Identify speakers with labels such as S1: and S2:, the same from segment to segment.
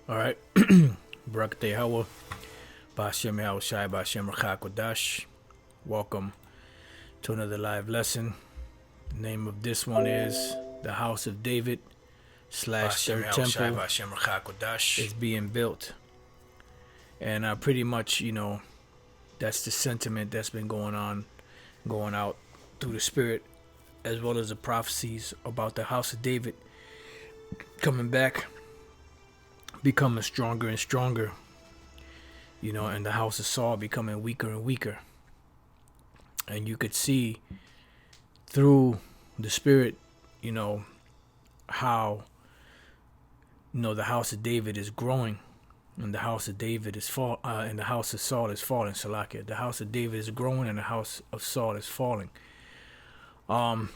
S1: All right. Barakate Hawa, Bashem Yahweh Shai, Bashem Rachak Welcome to another live lesson. The name of this one is The House of David slash Third Temple is being built. And pretty much, that's the sentiment that's been going out through the Spirit, as well as the prophecies about the House of David coming back, becoming stronger and stronger, and the House of Saul becoming weaker and weaker. And you could see through the Spirit, how the House of David is growing, and the House of David is and the House of Saul is falling. Salakia, the House of David is growing, and the House of Saul is falling.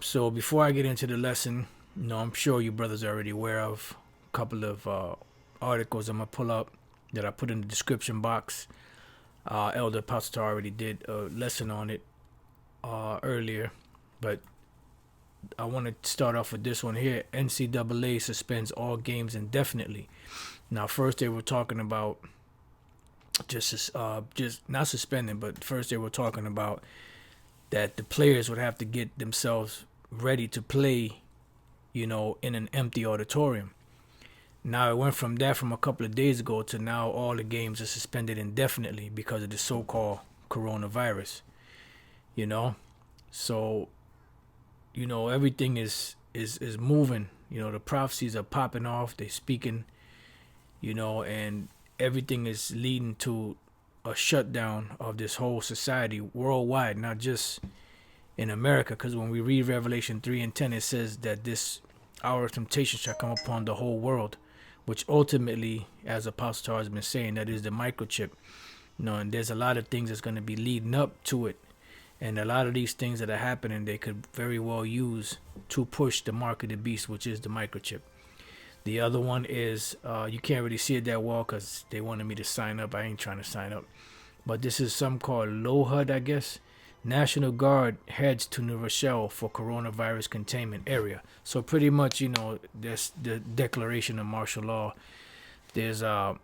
S1: So before I get into the lesson, I'm sure you brothers are already aware of a couple of articles I'm gonna pull up that I put in the description box. Elder Pastor already did a lesson on it earlier, but I want to start off with this one here. NCAA suspends all games indefinitely. Now, first they were talking about just not suspending, but first they were talking about that the players would have to get themselves ready to play, in an empty auditorium. Now it went from a couple of days ago to now all the games are suspended indefinitely because of the so-called coronavirus. So everything is moving. The prophecies are popping off. They're speaking. And everything is leading to a shutdown of this whole society worldwide, not just in America. Because when we read Revelation 3:10, it says that this hour of temptation shall come upon the whole world, which ultimately, as Apostle Tar has been saying, that is the microchip. And there's a lot of things that's going to be leading up to it. And a lot of these things that are happening, they could very well use to push the mark of the beast, which is the microchip. The other one is, you can't really see it that well because they wanted me to sign up. I ain't trying to sign up. But this is some called LOHUD, I guess. National Guard heads to New Rochelle for coronavirus containment area. So pretty much, that's the declaration of martial law. There's, I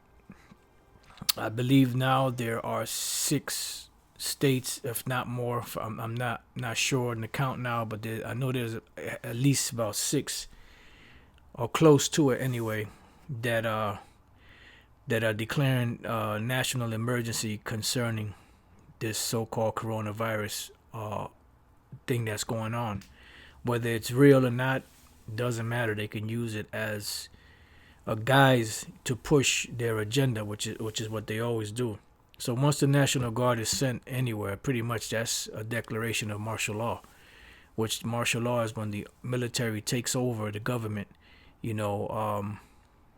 S1: believe now there are 6 states, if not more. I'm not sure in the count now, but I know there's at least about 6 or close to it anyway that are declaring national emergency concerning this so-called coronavirus thing that's going on. Whether it's real or not doesn't matter. They can use it as a guise to push their agenda, which is what they always do. So once the National Guard is sent anywhere, pretty much that's a declaration of martial law, which martial law is when the military takes over the government,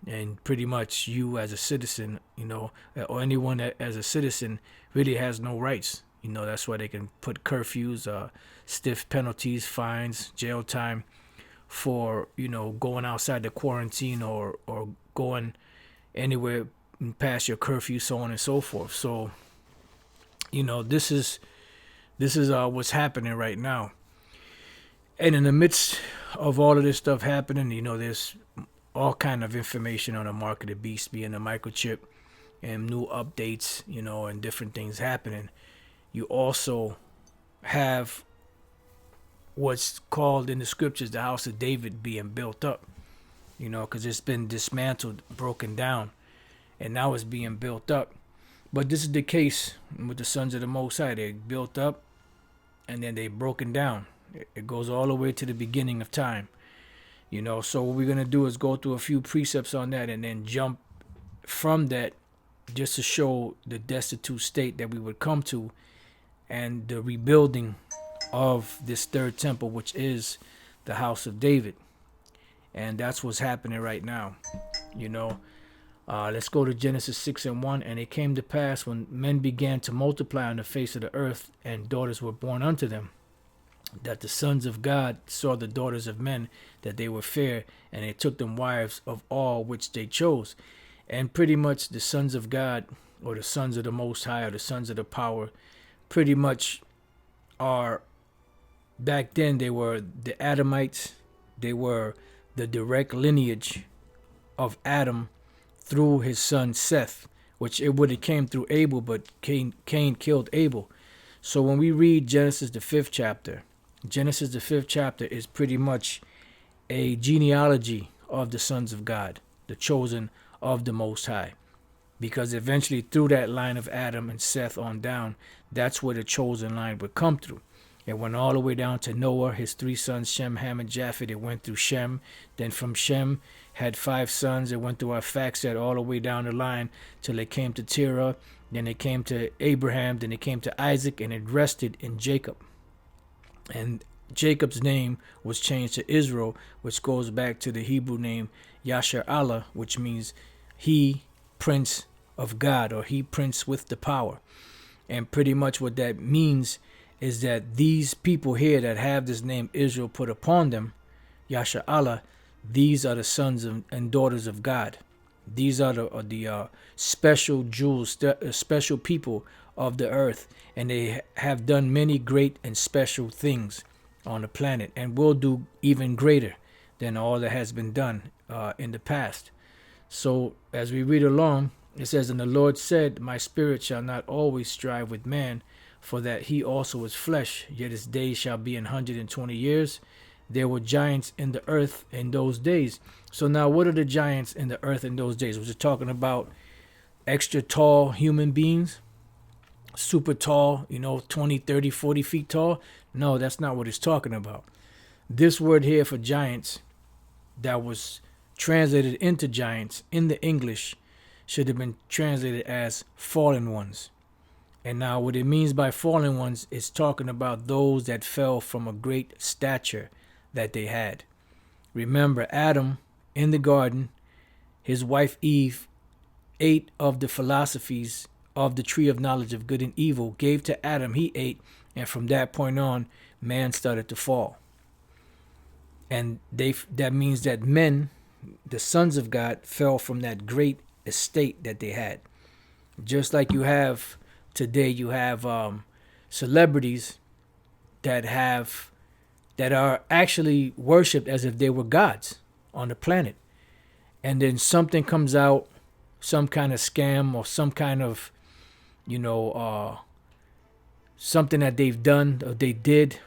S1: and pretty much you as a citizen, or anyone that as a citizen really has no rights. That's why they can put curfews, stiff penalties, fines, jail time for, going outside the quarantine or going anywhere past your curfew, so on and so forth. So, this is what's happening right now. And in the midst of all of this stuff happening, there's all kind of information on the mark of the beast being a microchip and new updates, and different things happening. You also have what's called in the scriptures the house of David being built up, because it's been dismantled, broken down, and now it's being built up. But this is the case with the sons of the Most High. They built up and then they broken down. It goes all the way to the beginning of time. So what we're going to do is go through a few precepts on that and then jump from that just to show the destitute state that we would come to and the rebuilding of this third temple, which is the house of David. And that's what's happening right now. Let's go to Genesis 6:1. And it came to pass when men began to multiply on the face of the earth and daughters were born unto them, that the sons of God saw the daughters of men, that they were fair, and they took them wives of all which they chose. And pretty much the sons of God, or the sons of the Most High, or the sons of the power, pretty much are, back then they were the Adamites. They were the direct lineage of Adam through his son Seth, which it would have came through Abel, but Cain killed Abel. So when we read Genesis the 5th chapter, Genesis the 5th chapter is pretty much a genealogy of the sons of God, the chosen of the Most High. Because eventually through that line of Adam and Seth on down, that's where the chosen line would come through. It went all the way down to Noah, his 3 sons, Shem, Ham, and Japheth. It went through Shem. Then from Shem, had 5 sons. It went through Arphaxad all the way down the line till it came to Terah. Then it came to Abraham. Then it came to Isaac, and it rested in Jacob. And Jacob's name was changed to Israel, which goes back to the Hebrew name Yasher Allah, which means he, Prince of God, or he, Prince with the power. And pretty much what that means is that these people here that have this name Israel put upon them, Yasher Allah, these are the sons and daughters of God. These are the special Jews, special people of the earth, and they have done many great and special things on the planet, and will do even greater than all that has been done in the past. So as we read along, it says, "And the Lord said, My spirit shall not always strive with man, for that he also is flesh, yet his days shall be 120 years. There were giants in the earth in those days." So now what are the giants in the earth in those days? Was it talking about extra tall human beings? Super tall, 20, 30, 40 feet tall? No, that's not what it's talking about. This word here for giants that was translated into giants in the English should have been translated as fallen ones. And now what it means by fallen ones is talking about those that fell from a great stature that they had. Remember, Adam in the garden, his wife Eve ate of the philosophies of the tree of knowledge of good and evil, gave to Adam, he ate, and from that point on, man started to fall. And that means that men, the sons of God, fell from that great estate that they had. Just like you have today, you have celebrities that are actually worshipped as if they were gods on the planet. And then something comes out, some kind of scam or some kind of, something that they've done or they did,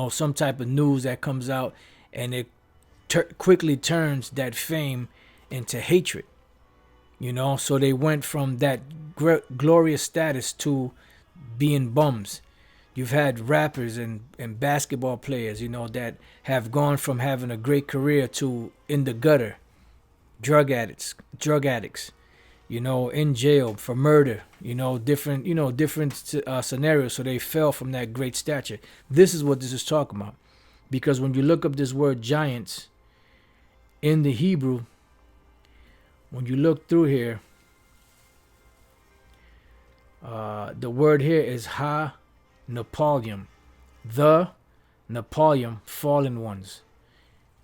S1: some type of news that comes out, and it quickly turns that fame into hatred. So they went from that glorious status to being bums. You've had rappers and basketball players, that have gone from having a great career to in the gutter, drug addicts, in jail for murder, different scenarios. So they fell from that great stature. This is what this is talking about. Because when you look up this word giants in the Hebrew, when you look through here, the word here is ha-Nepalium. The Nepalium, fallen ones.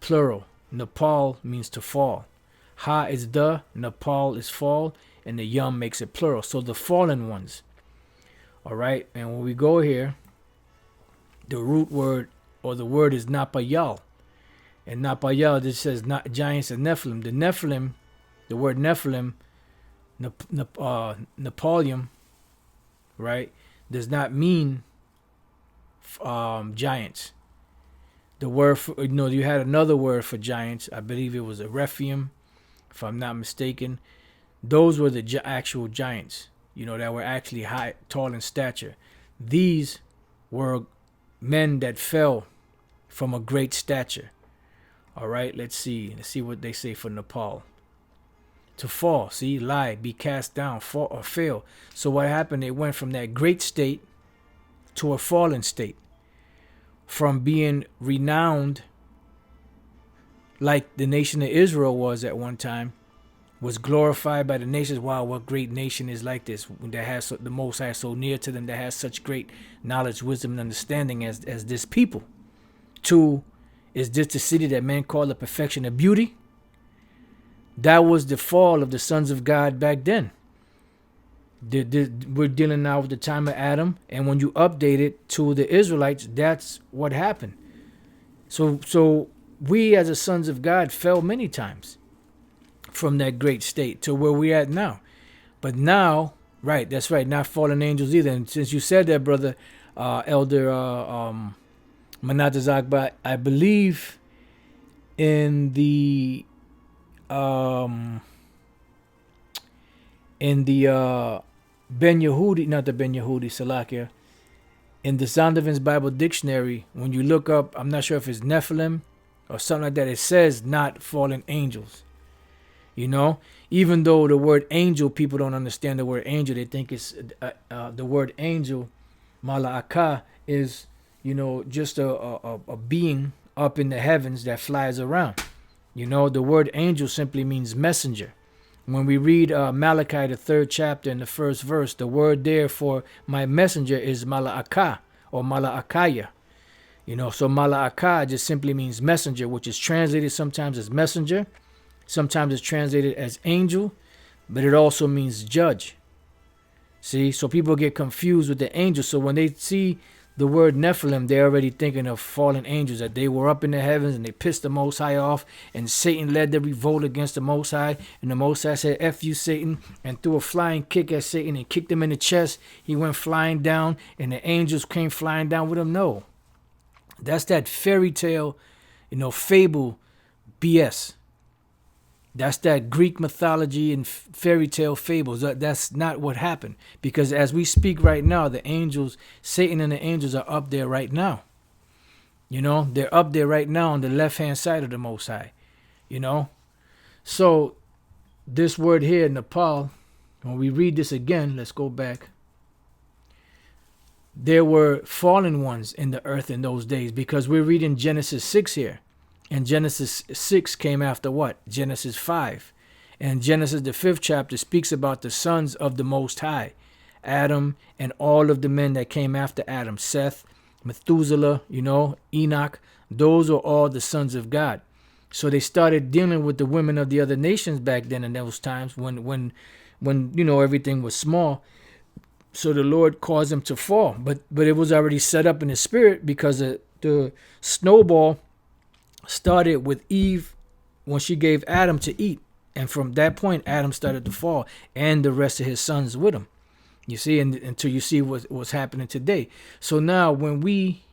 S1: Plural. Nepal means to fall. Ha is the, Nepal is fall, and the yum makes it plural. So the fallen ones. All right. And when we go here, the root word or the word is Napayal. And Napayal, this says not giants and Nephilim. The Nephilim, the word Nephilim, Nepalium, right, does not mean giants. The word for, you had another word for giants. I believe it was a Rephaim, if I'm not mistaken. Those were the actual giants, that were actually high, tall in stature. These were men that fell from a great stature. All right, let's see what they say for Nepal. To fall, see, lie, be cast down, fall or fail. So what happened? It went from that great state to a fallen state. From being renowned like the nation of Israel was at one time, was glorified by the nations. Wow, what great nation is like this, that has the Most High so near to them, that has such great knowledge, wisdom, and understanding as this people. To, is this the city that men call the perfection of beauty? That was the fall of the sons of God back then. We're dealing now with the time of Adam, and when you update it to the Israelites, that's what happened. So we as the sons of God fell many times. from that great state to where we're at now. But now, right, that's right, not fallen angels either. And since you said that, brother, Elder Manatazak, I believe in the Ben Yehudi, not the Ben Yehudi, Salakia, in the Zondervan's Bible Dictionary, when you look up, I'm not sure if it's Nephilim or something like that, it says not fallen angels. You know, even though the word angel, people don't understand the word angel. They think it's the word angel, mala'aka, is, you know, just a being up in the heavens that flies around. You know, the word angel simply means messenger. When we read Malachi, the 3rd chapter, in the 1st verse, the word there for my messenger is mala'aka or mala'akaya. You know, so mala'aka just simply means messenger, which is translated sometimes as messenger. Sometimes it's translated as angel, but it also means judge. See, so people get confused with the angel. So when they see the word Nephilim, they're already thinking of fallen angels, that they were up in the heavens and they pissed the Most High off, and Satan led the revolt against the Most High, and the Most High said, F you, Satan, and threw a flying kick at Satan and kicked him in the chest. He went flying down, and the angels came flying down with him. No, that's that fairy tale, you know, fable BS. That's that Greek mythology and fairy tale fables. That's not what happened. Because as we speak right now, the angels, Satan and the angels are up there right now. You know, they're up there right now on the left-hand side of the Most High. You know. So this word here, Nepal, when we read this again, let's go back. There were fallen ones in the earth in those days, because we're reading Genesis 6 here. And Genesis 6 came after what? Genesis 5. And Genesis, the 5th chapter, speaks about the sons of the Most High. Adam and all of the men that came after Adam. Seth, Methuselah, you know, Enoch. Those are all the sons of God. So they started dealing with the women of the other nations back then in those times when you know, everything was small. So the Lord caused them to fall. But it was already set up in the spirit, because the snowball started with Eve when she gave Adam to eat. And from that point, Adam started to fall, and the rest of his sons with him. You see, and until you see what's happening today. So now when we,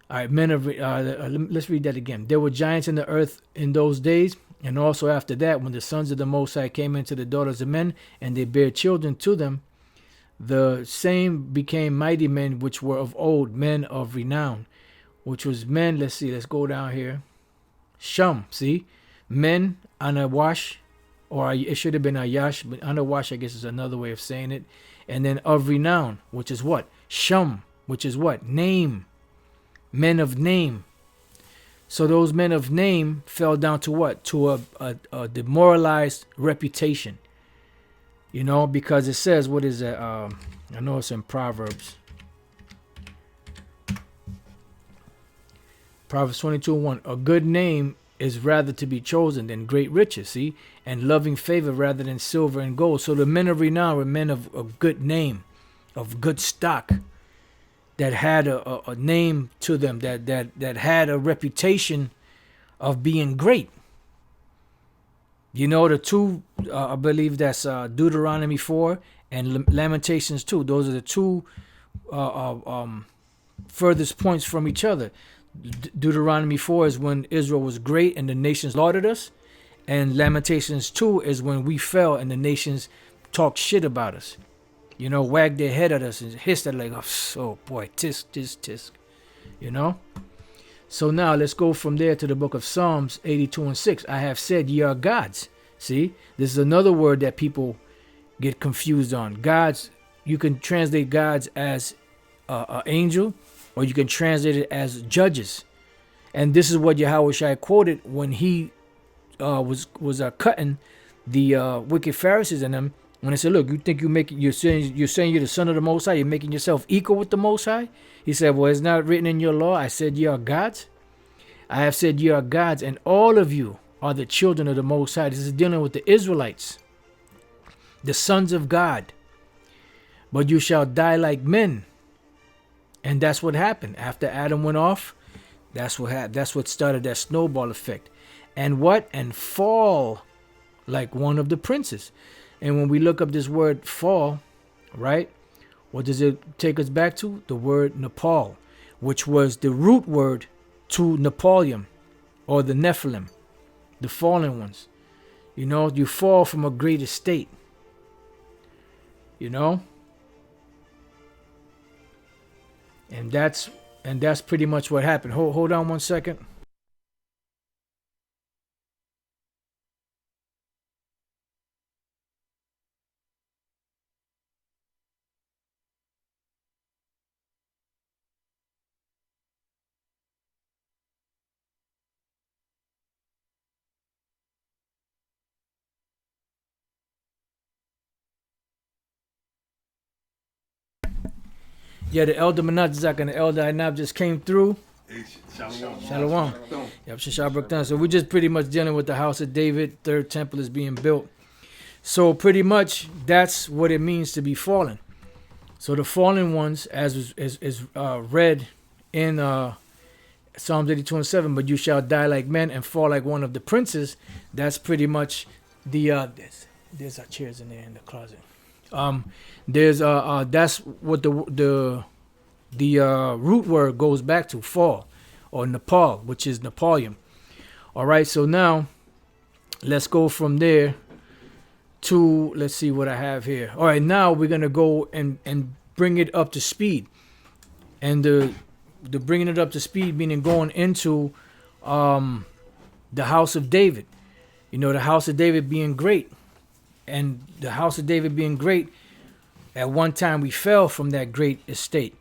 S1: all right, men of, let's read that again. There were giants in the earth in those days, and also after that, when the sons of the Most High came into the daughters of men, and they bare children to them, the same became mighty men which were of old, men of renown. Which was men, let's go down here. Shum, see? Men, Anawash, or it should have been Ayash, but Anawash, I guess, is another way of saying it. And then of renown, which is what? Shum, which is what? Name. Men of name. So those men of name fell down to what? To a demoralized reputation. You know, because it says, what is that? I know it's in Proverbs. Proverbs 22:1. A good name is rather to be chosen than great riches, see? And loving favor rather than silver and gold. So the men of renown were men of good name, of good stock, that had a name to them, that had a reputation of being great. You know, the two, I believe that's Deuteronomy 4 and Lamentations 2. Those are the two furthest points from each other. Deuteronomy 4 is when Israel was great and the nations lauded us. And Lamentations 2 is when we fell and the nations talked shit about us. You know, wagged their head at us and hissed at like, oh boy, tisk, tisk, tisk. You know? So now let's go from there to the book of Psalms 82:6. I have said ye are gods. See, this is another word that people get confused on. Gods, you can translate gods as an angel, or you can translate it as judges. And this is what Yahweh Shai quoted when he was cutting the wicked Pharisees and them, when they said, look, you think you're saying you're the son of the Most High, you're making yourself equal with the Most High? He said, well, it's not written in your law, I said ye are gods. I have said ye are gods, and all of you are the children of the Most High. This is dealing with the Israelites, the sons of God. But you shall die like men. And that's what happened. After Adam went off, that's what happened. That's what started that snowball effect. And what? And fall like one of the princes. And when we look up this word fall, right, what does it take us back to? The word Nepal, which was the root word to Napoleon, or the Nephilim, the fallen ones. You know, you fall from a great estate. You know? And that's pretty much what happened. Hold on one second. Yeah, the elder Menachzak and the elder Ainab just came through. Shalom. Yep, Shashar Baruch. So we're just pretty much dealing with the house of David. Third temple is being built. So pretty much that's what it means to be fallen. So the fallen ones, as is read in Psalms 82:7, but you shall die like men and fall like one of the princes. That's pretty much the there's our chairs in there in the closet. There's that's what the root word goes back to, fall, or Nepal, which is Napoleon. All right, so now let's go from there to, let's see what I have here. All right, now we're gonna go and bring it up to speed, and the bringing it up to speed meaning going into the house of David. You know, the house of David being great, and the house of David being great. At one time, we fell from that great estate.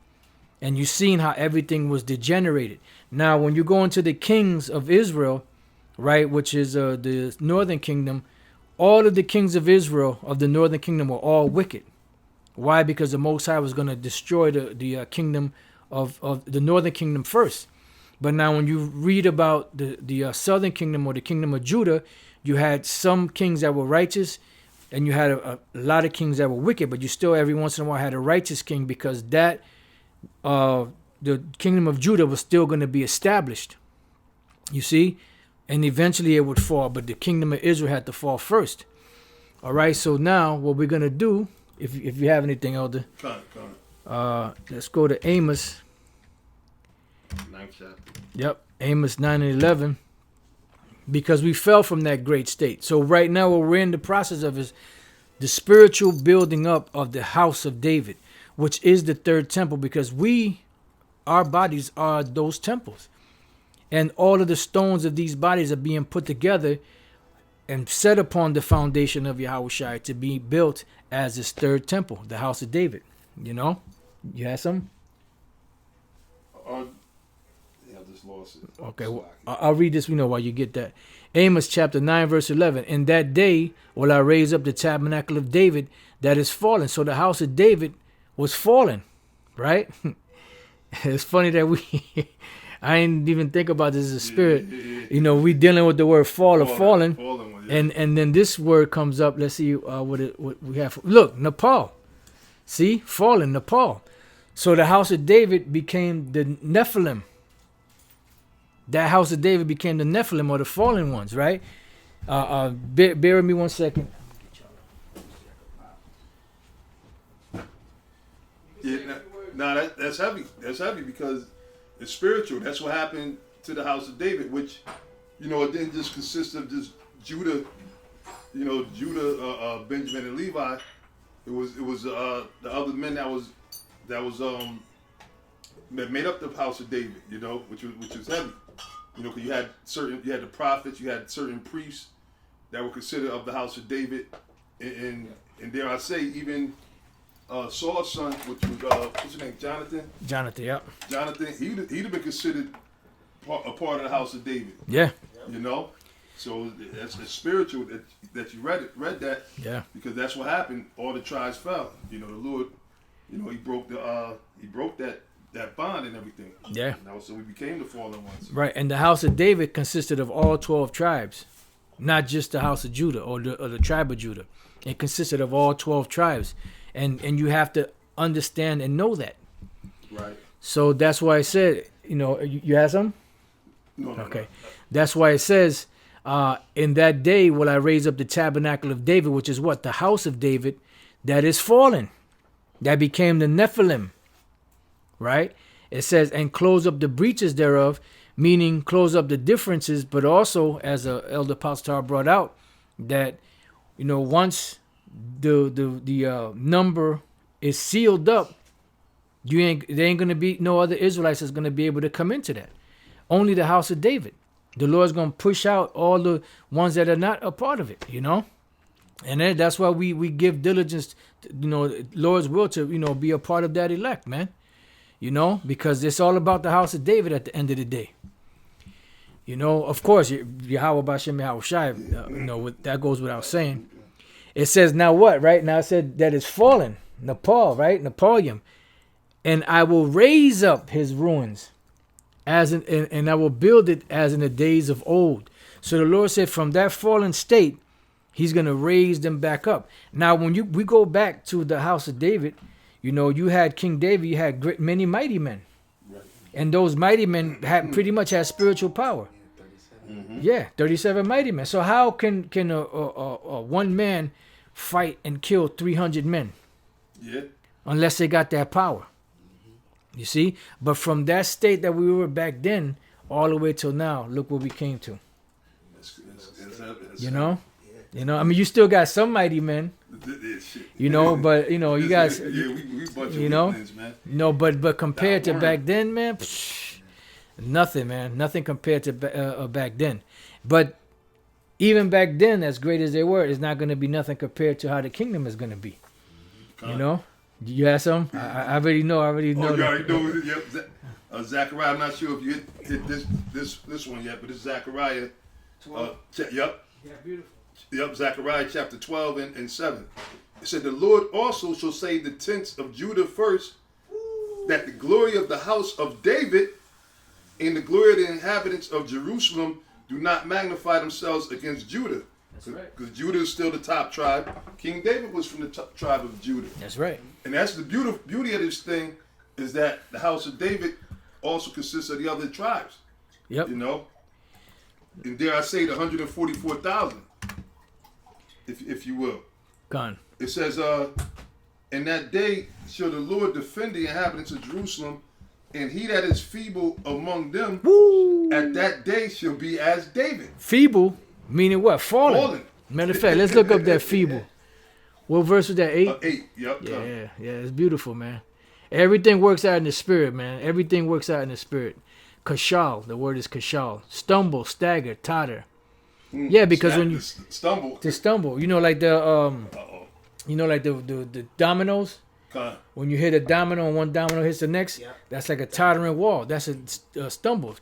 S1: And you've seen how everything was degenerated. Now, when you go into the kings of Israel, right, which is the northern kingdom, all of the kings of Israel of the northern kingdom were all wicked. Why? Because the Most High was going to destroy the kingdom of the northern kingdom first. But now when you read about the southern kingdom, or the kingdom of Judah, you had some kings that were righteous, and you had a lot of kings that were wicked, but you still every once in a while had a righteous king, because that the kingdom of Judah was still going to be established. You see? And eventually it would fall, but the kingdom of Israel had to fall first. All right, so now what we're going to do, if you have anything, Elder, let's go to Amos.
S2: 9th chapter.
S1: Yep, Amos 9 and 11. Because we fell from that great state. So right now what we're in the process of is the spiritual building up of the house of David, which is the third temple, because our bodies are those temples. And all of the stones of these bodies are being put together and set upon the foundation of Yahushua to be built as this third temple, the house of David. You know? You had some?
S2: Lost it.
S1: Okay, well, I'll read this, while you get that. Amos chapter 9, verse 11. In that day will I raise up the tabernacle of David that is fallen. So the house of David was fallen, right? It's funny that I didn't even think about this as a spirit. We dealing with the word fall or fallen. And then this word comes up. Let's see what we have. Look, Nepal. See? Fallen, Nepal. So the house of David became the Nephilim. That house of David became the Nephilim, or the fallen ones, right? Bear with me one second.
S2: Yeah, that's heavy. That's heavy because it's spiritual. That's what happened to the house of David, which, it didn't just consist of just Judah, Benjamin and Levi. It was the other men that made up the house of David, which was heavy. Because you had the prophets, you had certain priests that were considered of the house of David, and dare I say, even Saul's son, which was what's his name, Jonathan.
S1: Jonathan, yep.
S2: Jonathan, he'd have been considered a part of the house of David.
S1: Yeah.
S2: So that's spiritual that you read that.
S1: Yeah.
S2: Because that's what happened. All the tribes fell. The Lord, he broke that bond and everything.
S1: Yeah.
S2: So we became the fallen ones.
S1: Right, and the house of David consisted of all 12 tribes, not just the house of Judah or the tribe of Judah. It consisted of all 12 tribes, and you have to understand and know that.
S2: Right.
S1: So that's why I said, you had some?
S2: No.
S1: Okay. That's why it says, In that day will I raise up the tabernacle of David, which is what? The house of David that is fallen, that became the Nephilim, right? It says, and close up the breaches thereof, meaning close up the differences, but also, as Elder Pastor brought out, that, once the number is sealed up, there ain't going to be no other Israelites that's going to be able to come into that. Only the house of David. The Lord's going to push out all the ones that are not a part of it, And then that's why we give diligence, Lord's will to, be a part of that elect, man. Because it's all about the house of David at the end of the day. Of course, Yahweh Bashem Yahweh Shai, that goes without saying. It says, now what, right? Now it said that it's fallen, Nepal, right? Napoleon. And I will raise up his ruins and I will build it as in the days of old. So the Lord said from that fallen state, he's going to raise them back up. Now, when we go back to the house of David, you had King David, you had many mighty men. Right. And those mighty men pretty much had spiritual power. 37 mighty men. So how can a one man fight and kill 300 men? Yeah. Unless they got that power. You see? But from that state that we were back then, all the way till now, look what we came to. That's I mean, you still got some mighty men. But you guys, we bunch of things, man. But compared to back then, man, nothing, man, nothing compared to back then. But even back then, as great as they were, it's not going to be nothing compared to how the kingdom is going to be. You have some? I already know.
S2: Oh, you already know. Yep. Zechariah. I'm not sure if you hit this one yet, but it's Zechariah. 12. Yep.
S1: Yeah, beautiful.
S2: Yep, Zechariah chapter 12 and 7. It said, the Lord also shall save the tents of Judah first, that the glory of the house of David and the glory of the inhabitants of Jerusalem do not magnify themselves against Judah. That's right. Because Judah is still the top tribe. King David was from the tribe of Judah.
S1: That's right.
S2: And that's the beauty of this thing, is that the house of David also consists of the other tribes.
S1: Yep.
S2: And dare I say, the 144,000, if you will.
S1: Gone.
S2: It says, in that day shall the Lord defend the inhabitants of Jerusalem, and he that is feeble among them, at that day shall be as David.
S1: Feeble? Meaning what? Fallen. Matter of fact, let's look up that feeble. What verse was that? 8?
S2: 8, yep.
S1: Yeah, it's beautiful, man. Everything works out in the spirit, man. Everything works out in the spirit. Kashal, the word is kashal. Stumble, stagger, totter. Yeah, because when you
S2: stumble,
S1: like the dominoes. When you hit a domino and one domino hits the next, that's like a tottering wall. That's a stumble.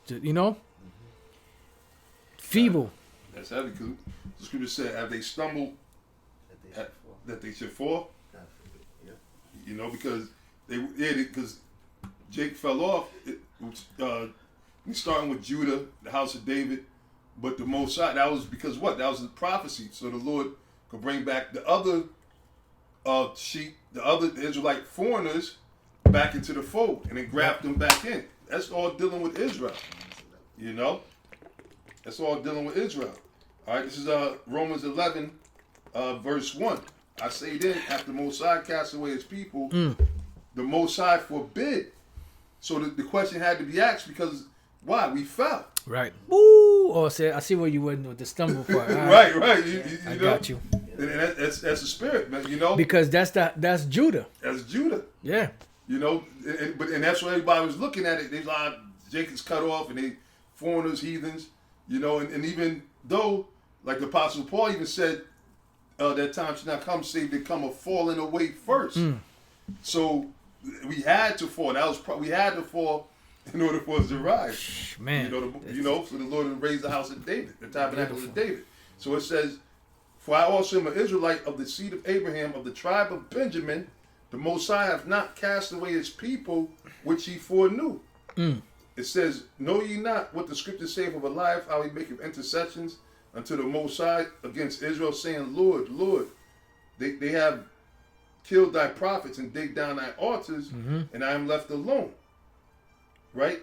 S1: Feeble.
S2: That's heavy. Because the scripture said, "Have they stumbled, that they should fall?" Because because Jake fell off. We starting with Judah, the house of David, but the Most High, that was because what? That was the prophecy. So the Lord could bring back the other sheep, the other Israelite foreigners back into the fold and then graft them back in. That's all dealing with Israel. That's all dealing with Israel. All right, this is Romans 11, verse 1. I say then, after Most High cast away his people, the Most High forbid. So the question had to be asked because why? We fell.
S1: Right. Woo! Oh, I see where you went with the stumble part.
S2: Right.
S1: I got you.
S2: And that's the spirit, man.
S1: Because that's Judah.
S2: That's Judah.
S1: Yeah.
S2: And that's what everybody was looking at it. They like Jacob's cut off, and they foreigners, heathens. And even though, like the Apostle Paul even said, that time should not come, save they come a falling away first. So we had to fall. We had to fall in order for us to rise.
S1: Man.
S2: So the Lord would raise the house of David, the tabernacle of David. So it says, for I also am an Israelite of the seed of Abraham, of the tribe of Benjamin. The Most High hath not cast away his people, which he foreknew. It says, know ye not what the scriptures say of Eliab, how he maketh intercessions unto the Most High against Israel, saying, Lord, Lord, they have killed thy prophets and dig down thy altars, and I am left alone. Right?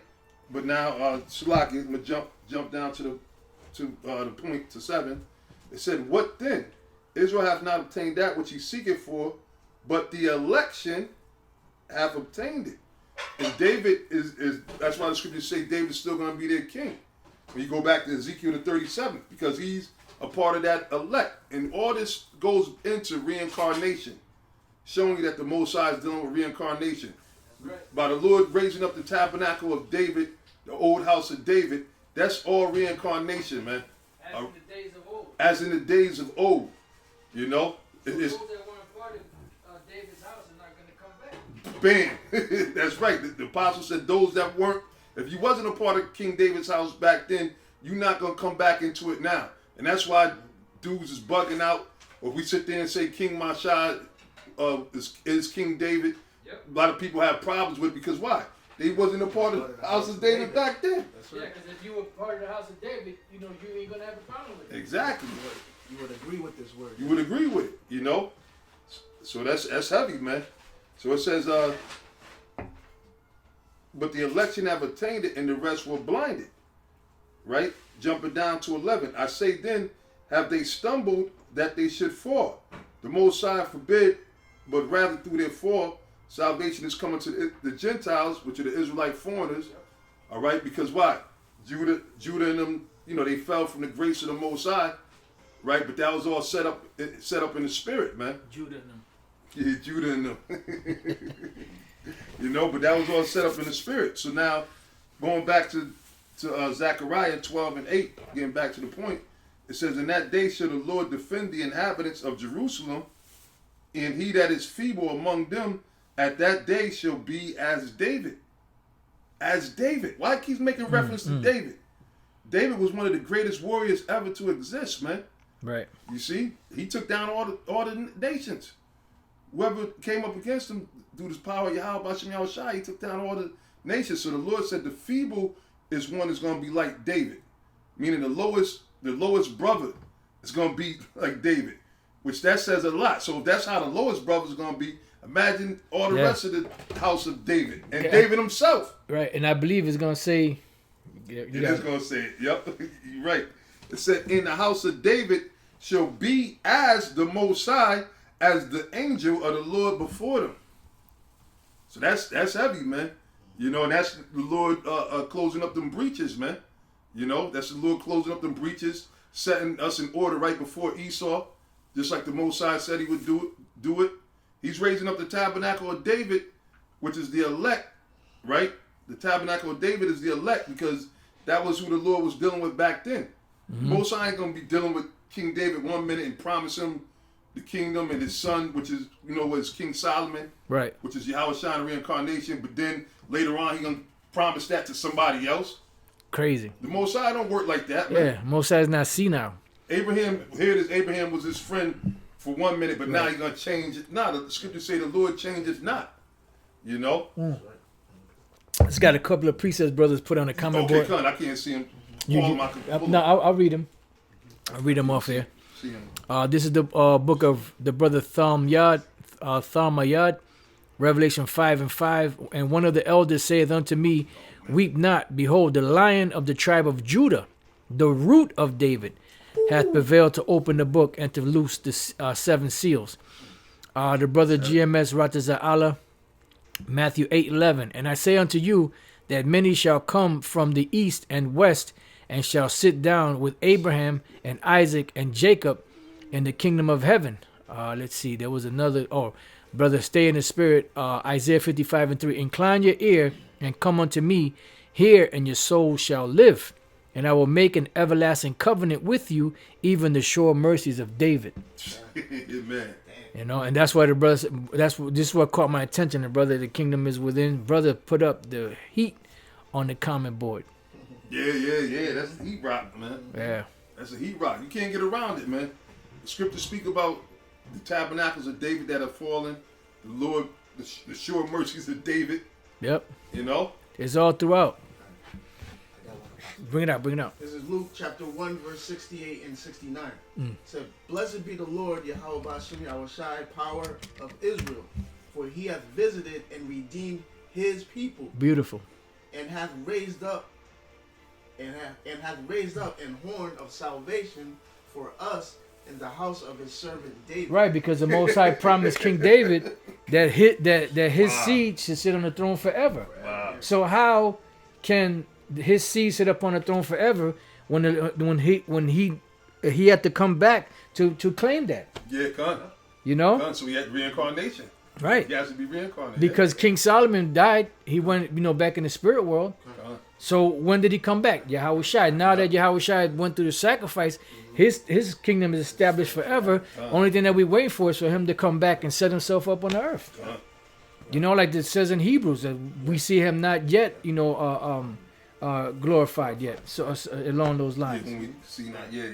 S2: But now, Shalaki, I'm going to jump down to to the point to 7, it said, "What then? Israel hath not obtained that which he seeketh for, but the election have obtained it." And David is that's why the scriptures say David's still going to be their king. When you go back to Ezekiel the 37th, because he's a part of that elect. And all this goes into reincarnation, showing you that the Most High is dealing with reincarnation. Right. By the Lord raising up the tabernacle of David, the old house of David, that's all reincarnation, man.
S1: As in the days of old.
S2: As in the days of old. You know?
S1: So those that weren't part of David's house are not going to come back.
S2: Bam. That's right. The apostle said those that weren't, if you wasn't a part of King David's house back then, you're not going to come back into it now. And that's why dudes is bugging out. Or if we sit there and say King Mashah is King David, yep. A lot of people have problems with it because why? They wasn't a part of the house of David back then.
S1: That's right. Yeah, because if you were part of the house of David, you know, you ain't going to have a problem with it.
S2: Exactly.
S3: You would agree with this word.
S2: You would agree with it, you know? So that's heavy, man. So it says, but the election have attained it and the rest were blinded. Right? Jumping down to 11. I say then, have they stumbled that they should fall? The Most High forbid, but rather through their fall, salvation is coming to the Gentiles, which are the Israelite foreigners. All right? Because why? Judah and them, you know, they fell from the grace of the Most High. Right? But that was all set up in the spirit, man.
S1: Judah and them.
S2: Yeah, Judah and them. You know, but that was all set up in the spirit. So now, going back to Zechariah 12:8, getting back to the point, it says, "In that day shall the Lord defend the inhabitants of Jerusalem, and he that is feeble among them at that day shall be as David." As David. Why he keeps making reference to David? David was one of the greatest warriors ever to exist, man.
S1: Right.
S2: You see, he took down all the nations. Whoever came up against him, through the power of Yahweh Hashem Yahushua, he took down all the nations. So the Lord said the feeble is one that's going to be like David, meaning the lowest brother is going to be like David, which that says a lot. So if that's how the lowest brother is going to be, imagine all the rest of the house of David and David himself.
S1: Right, and I believe it's going to say.
S2: It is going to say it. Yep, you're right. It said, "In the house of David shall be as the Most High, as the angel of the Lord before them." So that's heavy, man. You know, and that's the Lord closing up them breaches, man. You know, that's the Lord closing up them breaches, setting us in order right before Esau, just like the Most High said he would do it. He's raising up the tabernacle of David, which is the elect, right? The tabernacle of David is the elect because that was who the Lord was dealing with back then. Mm-hmm. Most High ain't going to be dealing with King David one minute and promise him the kingdom and his son, which is, you know, was King Solomon,
S1: right? Which
S2: is Yahweh Shine reincarnation. But then later on, he gonna promise that to somebody else.
S1: Crazy.
S2: The Most High don't work like that, man.
S1: Yeah, Most High is not senile.
S2: Abraham was his friend for 1 minute, but now he's gonna change it. Nah, the scriptures say the Lord changes not. You know.
S1: It's got a couple of precepts brothers put on the comment board.
S2: Okay, I can't see him.
S1: I'll read them. I'll read them off here. This is the book of the brother Thalmayad, Revelation 5:5. "And one of the elders saith unto me, Weep not, behold, the Lion of the tribe of Judah, the root of David, hath prevailed to open the book and to loose the 7 seals." The brother GMS Rataza Allah, Matthew 8:11. "And I say unto you that many shall come from the east and west, and shall sit down with Abraham and Isaac and Jacob in the kingdom of heaven." Let's see. There was another. Oh, brother, stay in the spirit. Isaiah 55:3. "Incline your ear and come unto me. Hear, and your soul shall live. And I will make an everlasting covenant with you, even the sure mercies of David."
S2: Amen.
S1: You know, and that's why the brother. This is what caught my attention. The brother, the kingdom is within. Brother, put up the heat on the comment board.
S2: Yeah. That's the heat rock, man.
S1: Yeah.
S2: That's a heat rock. You can't get around it, man. The scriptures speak about the tabernacles of David that have fallen. The Lord, the sure mercies of David.
S1: Yep.
S2: You know?
S1: It's all throughout. Bring it out.
S3: This is Luke chapter 1, verse 68 and 69. It said, "Blessed be the Lord, Yahweh Bashem Yahushai, power of Israel, for he hath visited and redeemed his people.
S1: Beautiful.
S3: And hath raised up and hath raised up an horn of salvation for us in the house of his servant David.
S1: Right, because the Most High promised King David that his seed should sit on the throne forever.
S2: Wow.
S1: So how can his seed sit up on the throne forever when he had to come back to claim that?
S2: Yeah, con.
S1: You know?
S2: Con. So he had reincarnation.
S1: Right.
S2: He has to be reincarnated.
S1: Because King Solomon died, he went, back in the spirit world.
S2: Con.
S1: So when did he come back? Yahweh Shai. Now that Yahweh Shai went through the sacrifice, his kingdom is established forever. Only thing that we wait for is for him to come back and set himself up on the earth. You know, like it says in Hebrews that we see him not yet, glorified yet. So along those
S2: Yeah,
S1: lines.
S2: when we see not yet.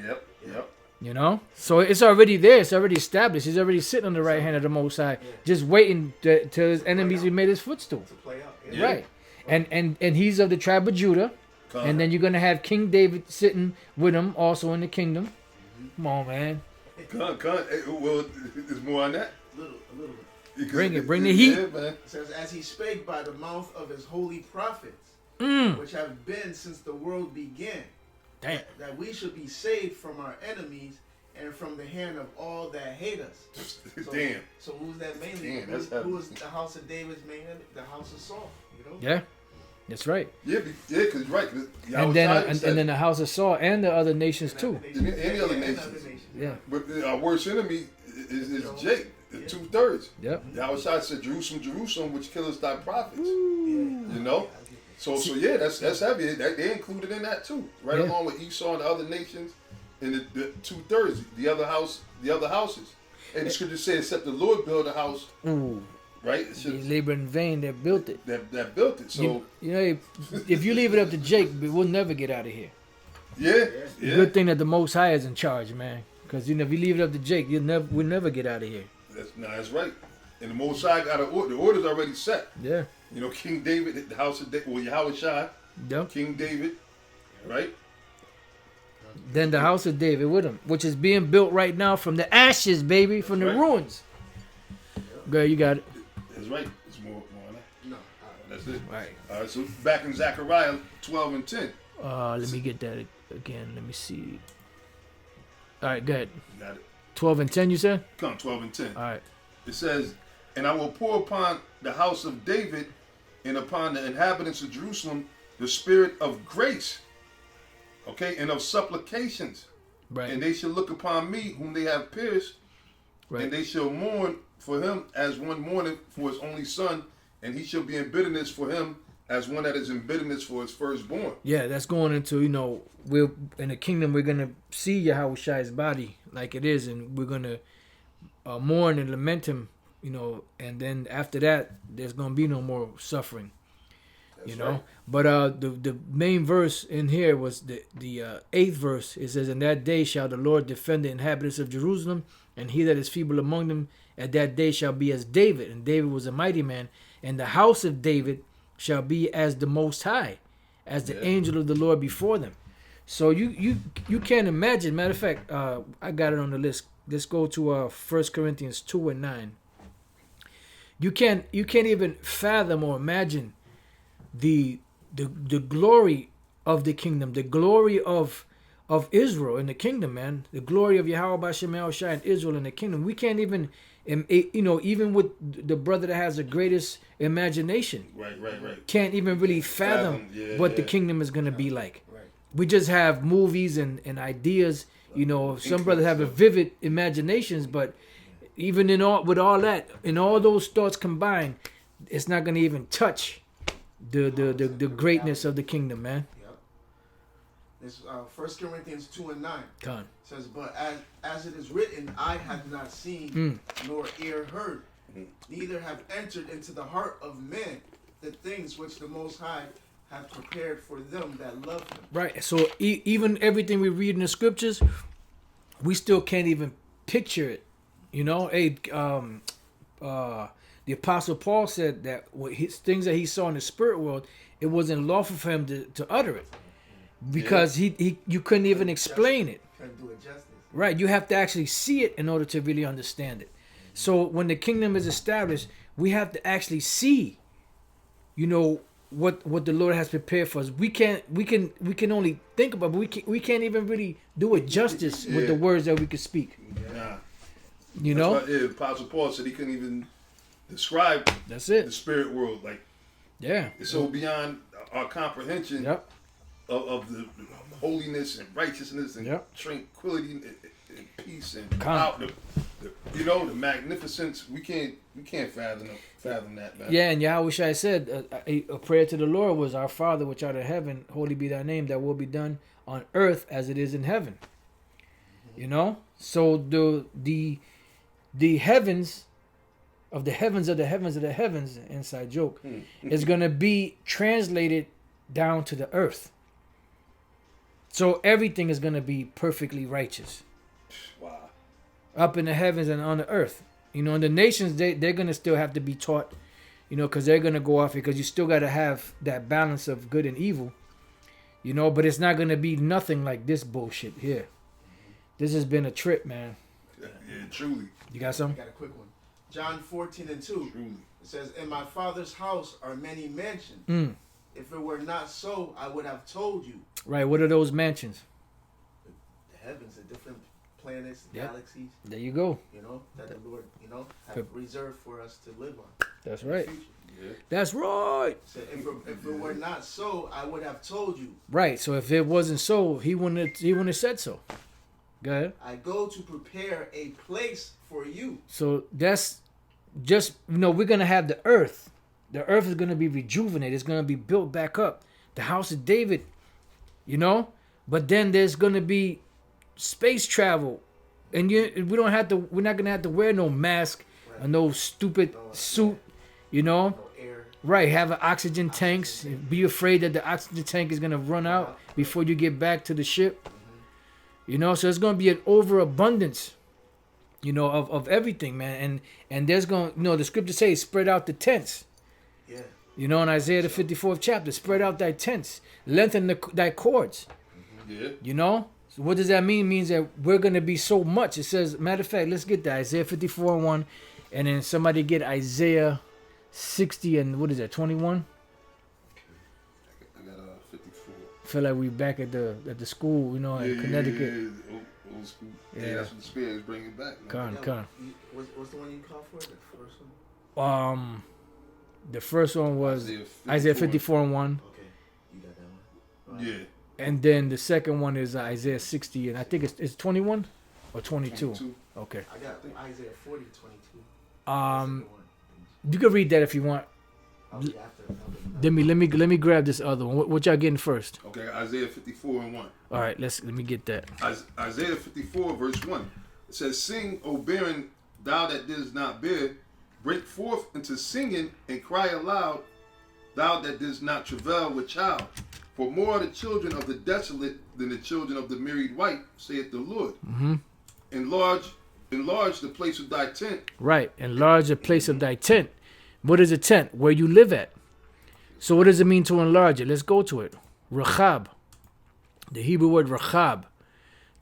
S2: Yep.
S1: You know, so it's already there. It's already established. He's already sitting on the right hand of the Most High, just waiting till his enemies be made his footstool.
S3: To play out.
S2: Yeah.
S1: Right. And he's of the tribe of Judah.
S2: Con.
S1: And then you're gonna have King David sitting with him, also in the kingdom. Come on, man.
S2: Con. Well, there's more on that.
S3: A little bit.
S2: Because
S1: Bring it. Bring the heat.
S2: Yeah, man.
S3: It says, as he spake by the mouth of his holy prophets, which have been since the world began,
S1: Damn.
S3: that we should be saved from our enemies and from the hand of all that hate us. So,
S2: Damn.
S3: So who's that mainly?
S2: Damn, that's heavy.
S3: Who is the house of David's main enemy? The house of Saul. You know?
S1: Yeah, that's right.
S2: Yeah, because right. 'Cause Yahweh
S1: And then
S2: Shai
S1: and
S2: said-
S1: then the house of Saul and the other nations too.
S2: Any other nations.
S1: Yeah.
S2: But our worst enemy is Jake, 2/3.
S1: Yep.
S2: Yahweh Shai said, Jerusalem, Jerusalem, which killeth thy prophets. You know? So yeah, that's heavy. They included in that too. Right
S1: Yeah.
S2: along with Esau and the other nations and the 2/3, the other houses. And the scripture says, except the Lord build a house,
S1: Ooh.
S2: right? It
S1: They
S2: should,
S1: labor in vain that built it.
S2: that built it. So
S1: You know, if you leave it up to Jake, we'll never get out of here.
S2: yeah.
S1: Good thing that the Most High is in charge, man. Because if you leave it up to Jake, we'll never get out of here.
S2: That's right. And the Most High got the order's already set.
S1: Yeah.
S2: You know, King David, the house of David, well, Yahweh Shai,
S1: Yep.
S2: King David, right?
S1: Then the house of David with him, which is being built right now from the ashes, baby, from the
S2: Right.
S1: ruins. Girl, you got it.
S2: That's right. There's more on that.
S3: No.
S2: That's it.
S1: Right.
S2: All right, so back in Zechariah 12 and 10.
S1: Let me get that again. Let me see. All right, go ahead.
S2: You got it.
S1: 12 and 10, you said?
S2: Come, 12 and 10.
S1: All right.
S2: It says, and I will pour upon the house of David and upon the inhabitants of Jerusalem the spirit of grace, okay, and of supplications.
S1: Right.
S2: And they shall look upon me whom they have pierced,
S1: Right.
S2: and they shall mourn for him as one mourneth for his only son, and he shall be in bitterness for him as one that is in bitterness for his firstborn.
S1: Yeah, that's going into, we're in the kingdom, we're going to see Yahweh Shai's body like it is, and we're going to mourn and lament him, and then after that, there's going to be no more suffering,
S2: That's right.
S1: But the main verse in here was the 8th verse. It says, in that day shall the Lord defend the inhabitants of Jerusalem, and he that is feeble among them at that day shall be as David, and David was a mighty man, and the house of David shall be as the Most High, as the angel of the Lord before them. So you can't imagine. Matter of fact, I got it on the list. Let's go to 1 Corinthians 2 and 9. You can't even fathom or imagine the glory of the kingdom, the glory of Israel in the kingdom, man. The glory of Yahweh Bashem El Shai and Israel in the kingdom. We can't even, even with the brother that has the greatest imagination,
S2: Right.
S1: can't even really fathom
S2: Yeah,
S1: what the
S2: yeah.
S1: kingdom is going to be like.
S3: Right.
S1: We just have movies and ideas. Some brothers have a vivid imaginations, but even with all that, in all those thoughts combined, it's not going to even touch the greatness of the kingdom, man.
S3: Yep. This 1 Corinthians 2 and 9
S1: Come.
S3: says, but as it is written, eye hath not seen, nor ear heard, neither have entered into the heart of man the things which the Most High hath prepared for them that love him.
S1: Right. So even everything we read in the scriptures, we still can't even picture it. The Apostle Paul said that things that he saw in the spirit world, it wasn't lawful for him to utter it because you couldn't even explain it.
S3: Couldn't do it justice.
S1: Right. You have to actually see it in order to really understand it. So when the kingdom is established, we have to actually see, what the Lord has prepared for us. We can only think about, but we can't even really do it justice with the words that we can speak.
S2: Nah.
S1: You
S2: That's
S1: know?
S2: why, yeah, Apostle Paul said he couldn't even describe
S1: That's
S2: the
S1: it.
S2: spirit world. Like,
S1: Yeah.
S2: it's so beyond our comprehension
S1: Yep.
S2: of the holiness and righteousness and
S1: Yep.
S2: tranquility and peace and
S1: Calm.
S2: the magnificence. We can't fathom that, man.
S1: Yeah, and Yahushua said, a prayer to the Lord was, "Our Father which art in heaven, holy be thy name, that will be done on earth as it is in heaven." You know? So the heavens of the heavens of the heavens of the heavens, inside joke, is going to be translated down to the earth. So everything is going to be perfectly righteous.
S2: Wow.
S1: Up in the heavens and on the earth. You know, and the nations, they're going to still have to be taught, you know, because they're going to go off, because you still got to have that balance of good and evil, you know, but it's not going to be nothing like this bullshit here. This has been a trip, man.
S2: Yeah, truly.
S1: You got
S3: I
S1: some?
S3: got a quick one. John 14:2.
S2: Truly.
S3: It says, "In my Father's house are many mansions.
S1: Mm.
S3: If it were not so, I would have told you."
S1: Right, what are those mansions?
S3: The heavens, the different planets,
S1: Yep.
S3: galaxies,
S1: There you go.
S3: you know, that the Lord, you know, have
S1: Yep.
S3: reserved for us to live on.
S1: That's
S3: in the
S1: right.
S3: future.
S2: Yeah.
S1: That's right.
S3: So if it were not so, I would have told you.
S1: Right, so if it wasn't so, he wouldn't have said so. Go ahead.
S3: I go to prepare a place for you.
S1: So that's just, you know, we're going to have the earth. The earth is going to be rejuvenated. It's going to be built back up. The house of David, you know? But then there's going to be space travel. And we're not going to have to wear no mask or no stupid suit, you know?
S3: No air.
S1: Right, have an oxygen tanks. Be afraid that the oxygen tank is going to run out before you get back to the ship. You know, so it's going to be an overabundance, you know, of everything, man. And there's going to, you know, the scripture says, spread out the tents.
S3: Yeah.
S1: You know, in Isaiah the 54th chapter, spread out thy tents, lengthen thy cords.
S2: Yeah.
S1: You know, so what does that mean? It means that we're going to be so much. It says, matter of fact, let's get that, Isaiah 54:1, and then somebody get Isaiah 60 and what is that, 21?
S2: I got 54.
S1: Feel like we back at the school, you know, in Connecticut.
S2: Yeah. Old school.
S1: Yeah.
S2: Yeah, that's what the spirit is bringing back. Man.
S1: Con.
S3: What's the one you called for? The first one?
S1: The first one was Isaiah 54:1,
S3: Okay. You got that one?
S2: Yeah.
S1: and then the second one is Isaiah 60, and I think it's 21 or 22. Okay.
S3: I got Isaiah 40:22.
S1: You can read that if you want.
S3: I'll be after.
S1: Let me grab this other one. What y'all getting first?
S2: Okay, Isaiah 54:1.
S1: All right, let me get that.
S2: Isaiah 54 verse 1. It says, "Sing, O barren, thou that didst not bear, break forth into singing and cry aloud, thou that didst not travail with child. For more are the children of the desolate than the children of the married wife, saith the Lord.
S1: Mm-hmm.
S2: Enlarge the place of thy tent."
S1: Right, enlarge the place of thy tent. What is a tent? Where you live at. So what does it mean to enlarge it? Let's go to it. Rachab. The Hebrew word rachab.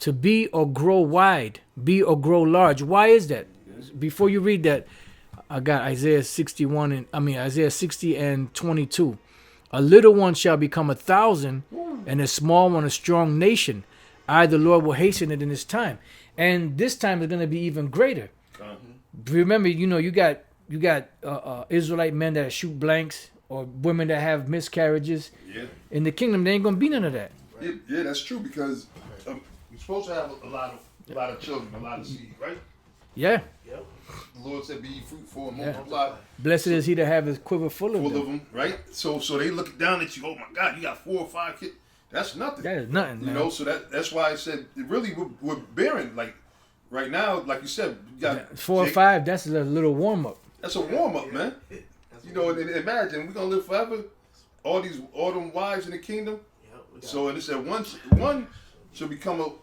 S1: To be or grow wide. Be or grow large. Why is that? Before you read that, I got Isaiah 60 and 22. A little one shall become 1,000, and a small one a strong nation. I, the Lord, will hasten it in his time. And this time is going to be even greater. Remember, you know, you got Israelite men that shoot blanks, or women that have miscarriages.
S2: Yeah.
S1: In the kingdom, there ain't gonna be none of that.
S2: Yeah, that's true, because you're supposed to have a lot of children, a lot of seed, right?
S1: Yeah.
S3: Yep.
S2: The Lord said, "Be ye fruitful and multiply."
S1: Blessed is he that have his quiver full of
S2: Full
S1: them.
S2: of them, right? So they look down at you. Oh my God, you got 4 or 5 kids. That's nothing.
S1: That is nothing,
S2: You
S1: man.
S2: know, so that's why I said, really, we're barren. Like right now, like you said, you got
S1: 4 or 5, that's a little warm up.
S2: That's a warm up, man. You know, and imagine we're gonna live forever. All them wives in the kingdom. So and it said one should become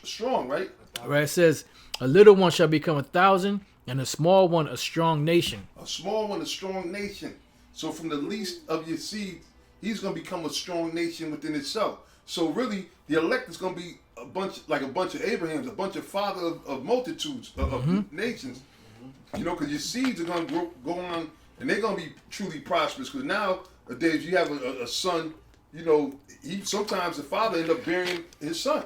S2: strong, right?
S1: Right, it says, a little one shall become 1,000, and a small one a strong nation.
S2: A small one, a strong nation. So from the least of your seed, he's gonna become a strong nation within itself. So really, the elect is gonna be a bunch of Abrahams, a bunch of father of multitudes of nations. You know, because your seeds are gonna go on, and they're gonna be truly prosperous. Because now Dave, you have a son, you know, sometimes the father end up burying his son,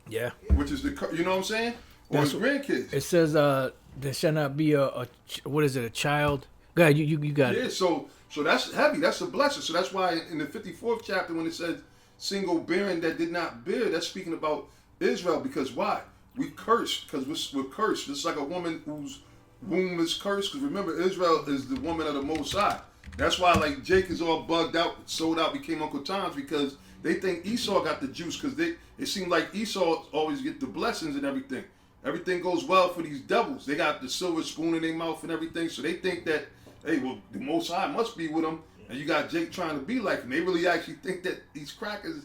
S1: Yeah.
S2: which is you know what I'm saying? Or his grandkids.
S1: It says there shall not be a what is it, a child? Go ahead, you got
S2: Yeah,
S1: it.
S2: so that's heavy. That's a blessing. So that's why in the 54th chapter, when it says single barren that did not bear, that's speaking about Israel. Because why? We cursed because we're cursed. It's like a woman whose womb is cursed. Because remember, Israel is the woman of the Most High. That's why like Jake is all bugged out, sold out, became Uncle Tom's, because they think Esau got the juice. Because it seemed like Esau always get the blessings and everything. Everything goes well for these devils. They got the silver spoon in their mouth and everything. So they think that, hey, well, the Most High must be with them. And you got Jake trying to be like him. They really actually think that these crackers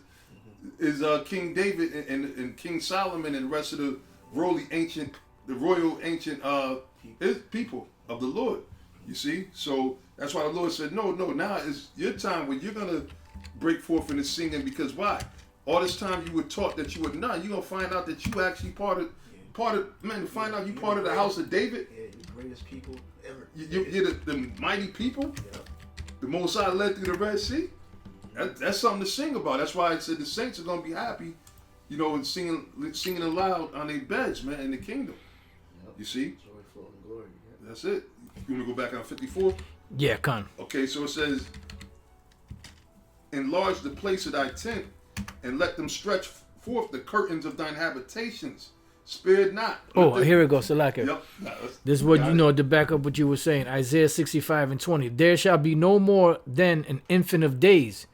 S2: is King David and King Solomon and the rest of the royal ancient his people of the Lord. You see? So that's why the Lord said, no, now is your time when you're going to break forth in the singing. Because why? All this time you were taught that you were none. You're going to find out that you actually part of, man, to find out you part of the house of David.
S3: Yeah, the greatest people ever.
S2: You're the mighty people.
S3: Yeah.
S2: The Most High led through the Red Sea. That's something to sing about. That's why I said the saints are going to be happy, you know, and singing aloud on their beds, man, in the kingdom.
S3: Yep.
S2: You see?
S3: Joyful and glory. Yeah.
S2: That's it. You want to go back on 54?
S1: Yeah, con.
S2: Okay, so it says, enlarge the place of thy tent, and let them stretch forth the curtains of thine habitations. Spare it not.
S1: Oh, here we go, Salaka.
S2: Yep.
S1: This is what you know to back up what you were saying. Isaiah 65:20. There shall be no more then an infant of days.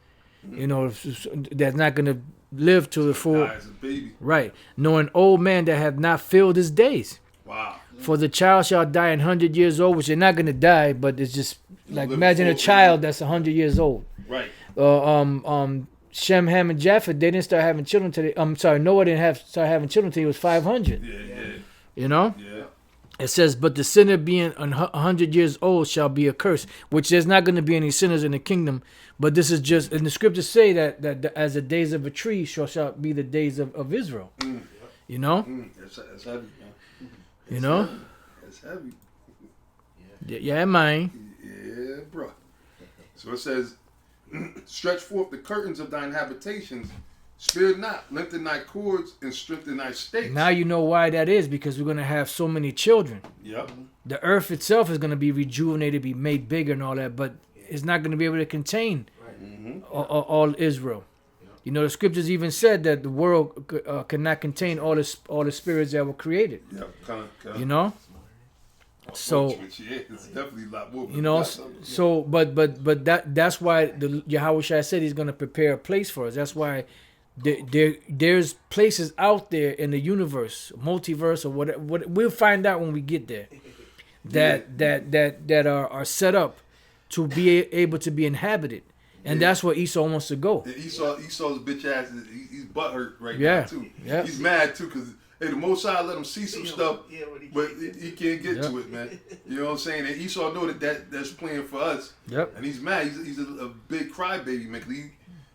S1: You know, that's not going to live to the full.
S2: As a baby.
S1: Right. Nor an old man that have not filled his days.
S2: Wow.
S1: For the child shall die 100 years old, which they're not going to die, but it's just like
S2: live
S1: imagine a
S2: full.
S1: child that's 100 years old.
S2: Right.
S1: Shem, Ham, and Japheth, they didn't start having children till Noah didn't start having children till he was 500.
S2: Yeah.
S1: You know?
S2: Yeah.
S1: It says, but the sinner being 100 years old shall be accursed, which there's not going to be any sinners in the kingdom. But this is just, and the scriptures say that as the days of a tree shall be the days of Israel. You know?
S2: That's heavy, man.
S1: You know?
S2: That's heavy.
S1: Yeah, man.
S2: Yeah, bro. So it says, stretch forth the curtains of thine habitations, spare not, lengthen thy cords, and strengthen thy stakes.
S1: Now you know why that is, because we're going to have so many children.
S2: Yep.
S1: The earth itself is going to be rejuvenated, be made bigger and all that, but it's not going to be able to contain all Israel. You know, the scriptures even said that the world cannot contain all the spirits that were created.
S2: Yep.
S1: You know? So,
S2: yeah, it's definitely a lot more.
S1: you know, so but that's why the Yahweh Shai said he's going to prepare a place for us. That's why there's places out there in the universe, multiverse or whatever. We'll find out when we get there. That are set up to be able to be inhabited, and that's where Esau wants to go.
S2: And Esau's bitch ass, he's butthurt right
S1: Yeah.
S2: now too.
S1: Yeah.
S2: He's mad too because hey, the Most High let him see some stuff,
S3: Yeah,
S2: but he can't get to it, man. You know what I'm saying? And Esau know that's playing for us.
S1: Yep.
S2: And he's mad. He's a big crybaby, man.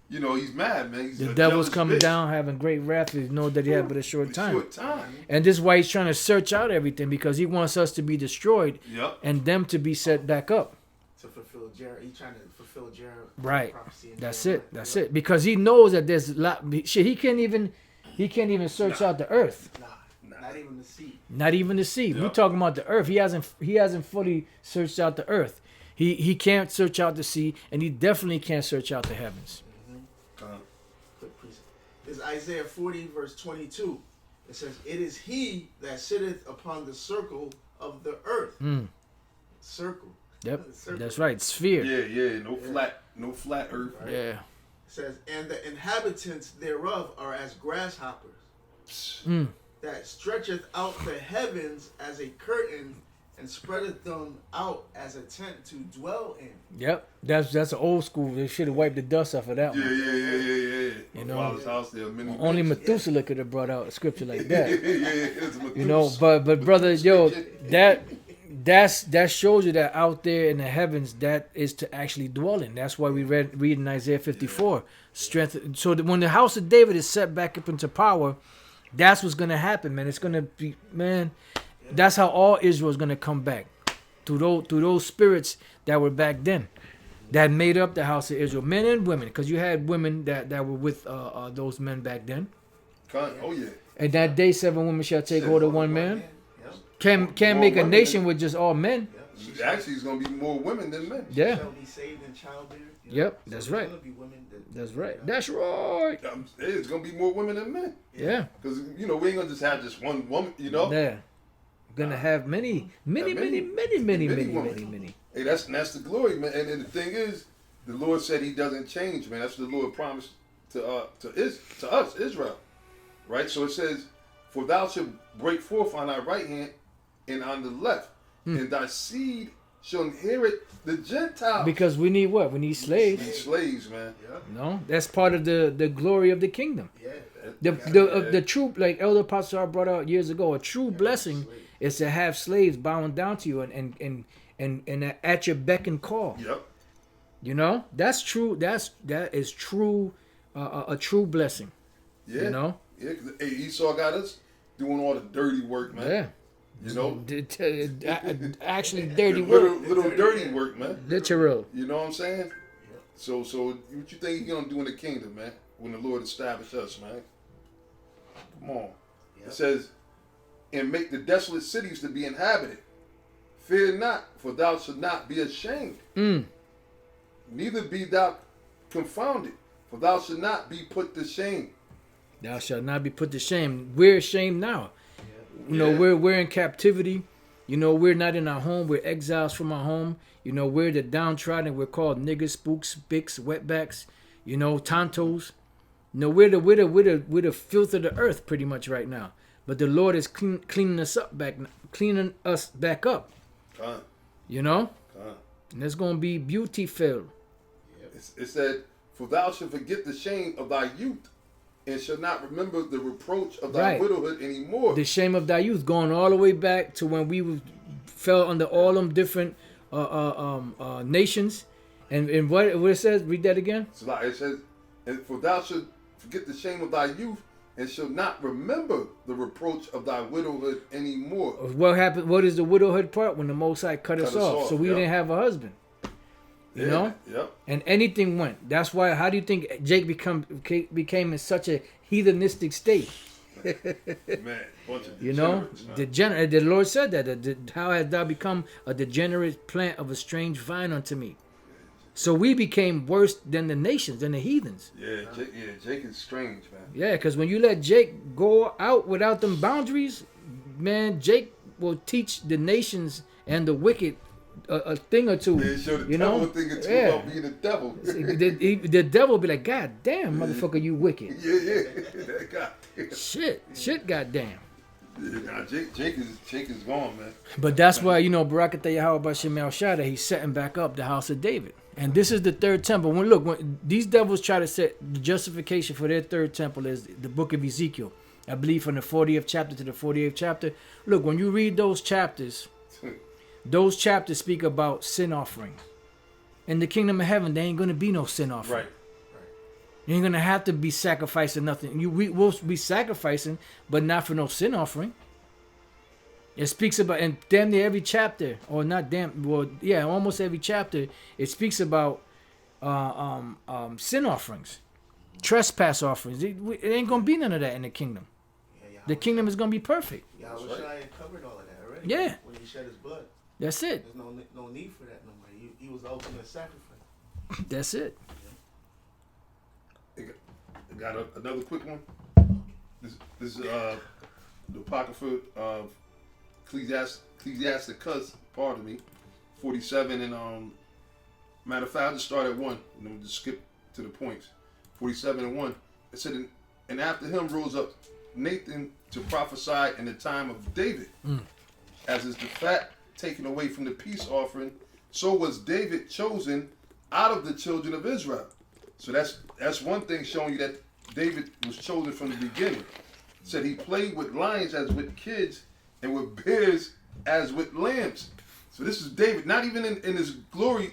S2: He's mad, man. He's
S1: The
S2: a
S1: devil's
S2: jealous
S1: coming
S2: bitch.
S1: down, having great wrath. He know that he had but a short time.
S2: Short time.
S1: And this is why he's trying to search out everything, because he wants us to be destroyed
S2: Yep.
S1: and them to be set back up.
S3: To fulfill Jeremiah. He's trying to fulfill Jeremiah.
S1: Right.
S3: Prophecy in
S1: That's
S3: Jeremiah.
S1: it. That's it. Because he knows that there's a lot. Shit, he can't even search out the earth.
S3: Nah, not even the sea.
S1: Not even the sea. We're
S2: Yep.
S1: talking about the earth. He hasn't fully searched out the earth. He can't search out the sea, and he definitely can't search out the heavens.
S3: Quick precept. It's Isaiah 40 verse 22. It says, "It is he that sitteth upon the circle of the earth." Circle.
S1: Yep.
S3: Circle.
S1: That's right. Sphere.
S2: Yeah. No flat earth.
S3: Right.
S1: Yeah.
S3: It says, "And the inhabitants thereof are as grasshoppers, that stretcheth out the heavens as a curtain, and spreadeth them out as a tent to dwell in."
S1: Yep. That's an old school. They should have wiped the dust off of that
S2: Yeah.
S1: one.
S2: You
S1: know,
S2: Father's house there. Many
S1: Only
S2: bitches.
S1: Methuselah could have brought out a scripture like that.
S2: It's
S1: You know,
S2: Methuselah.
S1: but brother, yo, that shows you that out there in the heavens, that is to actually dwell in. That's why we read in Isaiah 54, strength. So that when the house of David is set back up into power, that's what's gonna happen, man. It's gonna be, man. That's how all Israel is gonna come back through those spirits that were back then. that made up the house of Israel, men and women, because you had women that were with those men back then.
S2: Oh yeah.
S1: And that day, 7 women shall take hold of one man.
S3: Yep.
S1: Can't
S2: More
S1: make a
S2: women
S1: nation
S2: than-
S1: with just all men.
S3: Yep.
S2: Actually, it's gonna be more women than men.
S1: Yeah,
S3: Shall be saved in childbearing.
S1: Yep,
S3: So
S1: that's
S3: there's
S1: right.
S3: gonna be women that-
S1: that's right.
S3: Yeah.
S1: That's right.
S2: It's gonna be more women than men.
S1: Yeah,
S2: Because we ain't gonna just have just one woman.
S1: yeah. Gonna have many.
S2: Hey, that's the glory, man. And the thing is, the Lord said He doesn't change, man. That's what the Lord promised to us, Israel, right? So it says, "For thou shalt break forth on thy right hand and on the left, and thy seed shall inherit the Gentiles."
S1: Because we need what? We need slaves.
S2: These slaves, man.
S3: Yeah.
S1: No, that's part of the glory of the kingdom.
S3: Yeah.
S1: The true, like Elder Pastor brought out years ago, a true blessing is to have slaves bowing down to you and at your beck and call.
S2: Yep.
S1: You know, that's true. That is true. A true blessing.
S2: Yeah.
S1: You know.
S2: Yeah. 'Cause, hey, Esau got us doing all the dirty work, man.
S1: Yeah.
S2: You know.
S1: Actually, dirty
S2: little,
S1: work.
S2: little dirty work, man.
S1: Literal.
S2: You know what I'm saying? So what you think He's gonna do in the kingdom, man? When the Lord established us, man. Come on.
S3: Yep.
S2: It says, "And make the desolate cities to be inhabited. Fear not, for thou shalt not be ashamed. Neither be thou confounded, for thou shalt not be put to shame."
S1: Thou shalt not be put to shame. We're ashamed now. You know,
S2: Yeah.
S1: we're in captivity. You know, we're not in our home. We're exiles from our home. You know, we're the downtrodden. We're called niggas, spooks, bics, wetbacks. You know, tontos. You know, we're the filth of the earth pretty much right now. But the Lord is cleaning us back up.
S2: Come,
S1: You know,
S2: come.
S1: and it's gonna be beauty filled.
S2: It said, "For thou shalt forget the shame of thy youth, and shalt not remember the reproach of thy
S1: Right.
S2: widowhood anymore."
S1: The shame of thy youth, going all the way back to when fell under all them different nations, and what it says. Read that again.
S2: So like it says, "And for thou shalt forget the shame of thy youth, and shalt not remember the reproach of thy widowhood anymore."
S1: What happened? What is the widowhood part? When the Most High cut us off, so we
S2: yeah.
S1: didn't have a husband. You know,
S2: Yep.
S1: and anything went. That's why. How do you think Jake became in such a heathenistic state?
S2: Man, bunch of
S1: You know,
S2: degenerates, man.
S1: the Lord said that. How hast thou become a degenerate plant of a strange vine unto me? So we became worse than the nations, than the heathens.
S2: Yeah, Jake is strange, man.
S1: Yeah, because when you let Jake go out without them boundaries, man, Jake will teach the nations and the wicked a thing or two.
S2: Yeah, show the
S1: you
S2: devil
S1: know,
S2: a thing or two
S1: yeah.
S2: about being the devil.
S1: the devil will be like, God damn, motherfucker, you wicked.
S2: yeah. God damn.
S1: Shit, goddamn.
S2: Yeah, nah, Jake is gone, man.
S1: But that's why, you know, Barakatah Yahweh Bashem El Shaddai, he's setting back up the house of David. And this is the third temple. When these devils try to set the justification for their third temple is the book of Ezekiel. I believe from the 40th chapter to the 48th chapter. Look, when you read those chapters speak about sin offerings. In the kingdom of heaven, there ain't going to be no sin offering.
S2: Right.
S1: You ain't going to have to be sacrificing nothing. We will be sacrificing, but not for no sin offering. It speaks about, and damn near every chapter, or not damn, well, yeah, almost every chapter, it speaks about sin offerings, trespass offerings. It ain't going to be none of that in the kingdom.
S3: Yeah,
S1: The kingdom is going to be perfect.
S3: Yahweh
S2: That's right.
S3: Shai had covered all of that already.
S1: Yeah.
S3: When he shed his blood,
S1: That's it.
S3: there's no need for that no more. He was the ultimate sacrifice.
S1: That's it.
S2: I got another quick one. This is the Apocrypha of Ecclesiasticus, pardon me, 47 and matter of fact, I'll just start at 1 and then we'll just skip to the points. 47 and 1. It said, and after him rose up Nathan to prophesy in the time of David, as is the fat taken away from the peace offering, so was David chosen out of the children of Israel. So that's one thing showing you that David was chosen from the beginning. It said he played with lions as with kids and with bears as with lambs. So this is David, not even in his glory,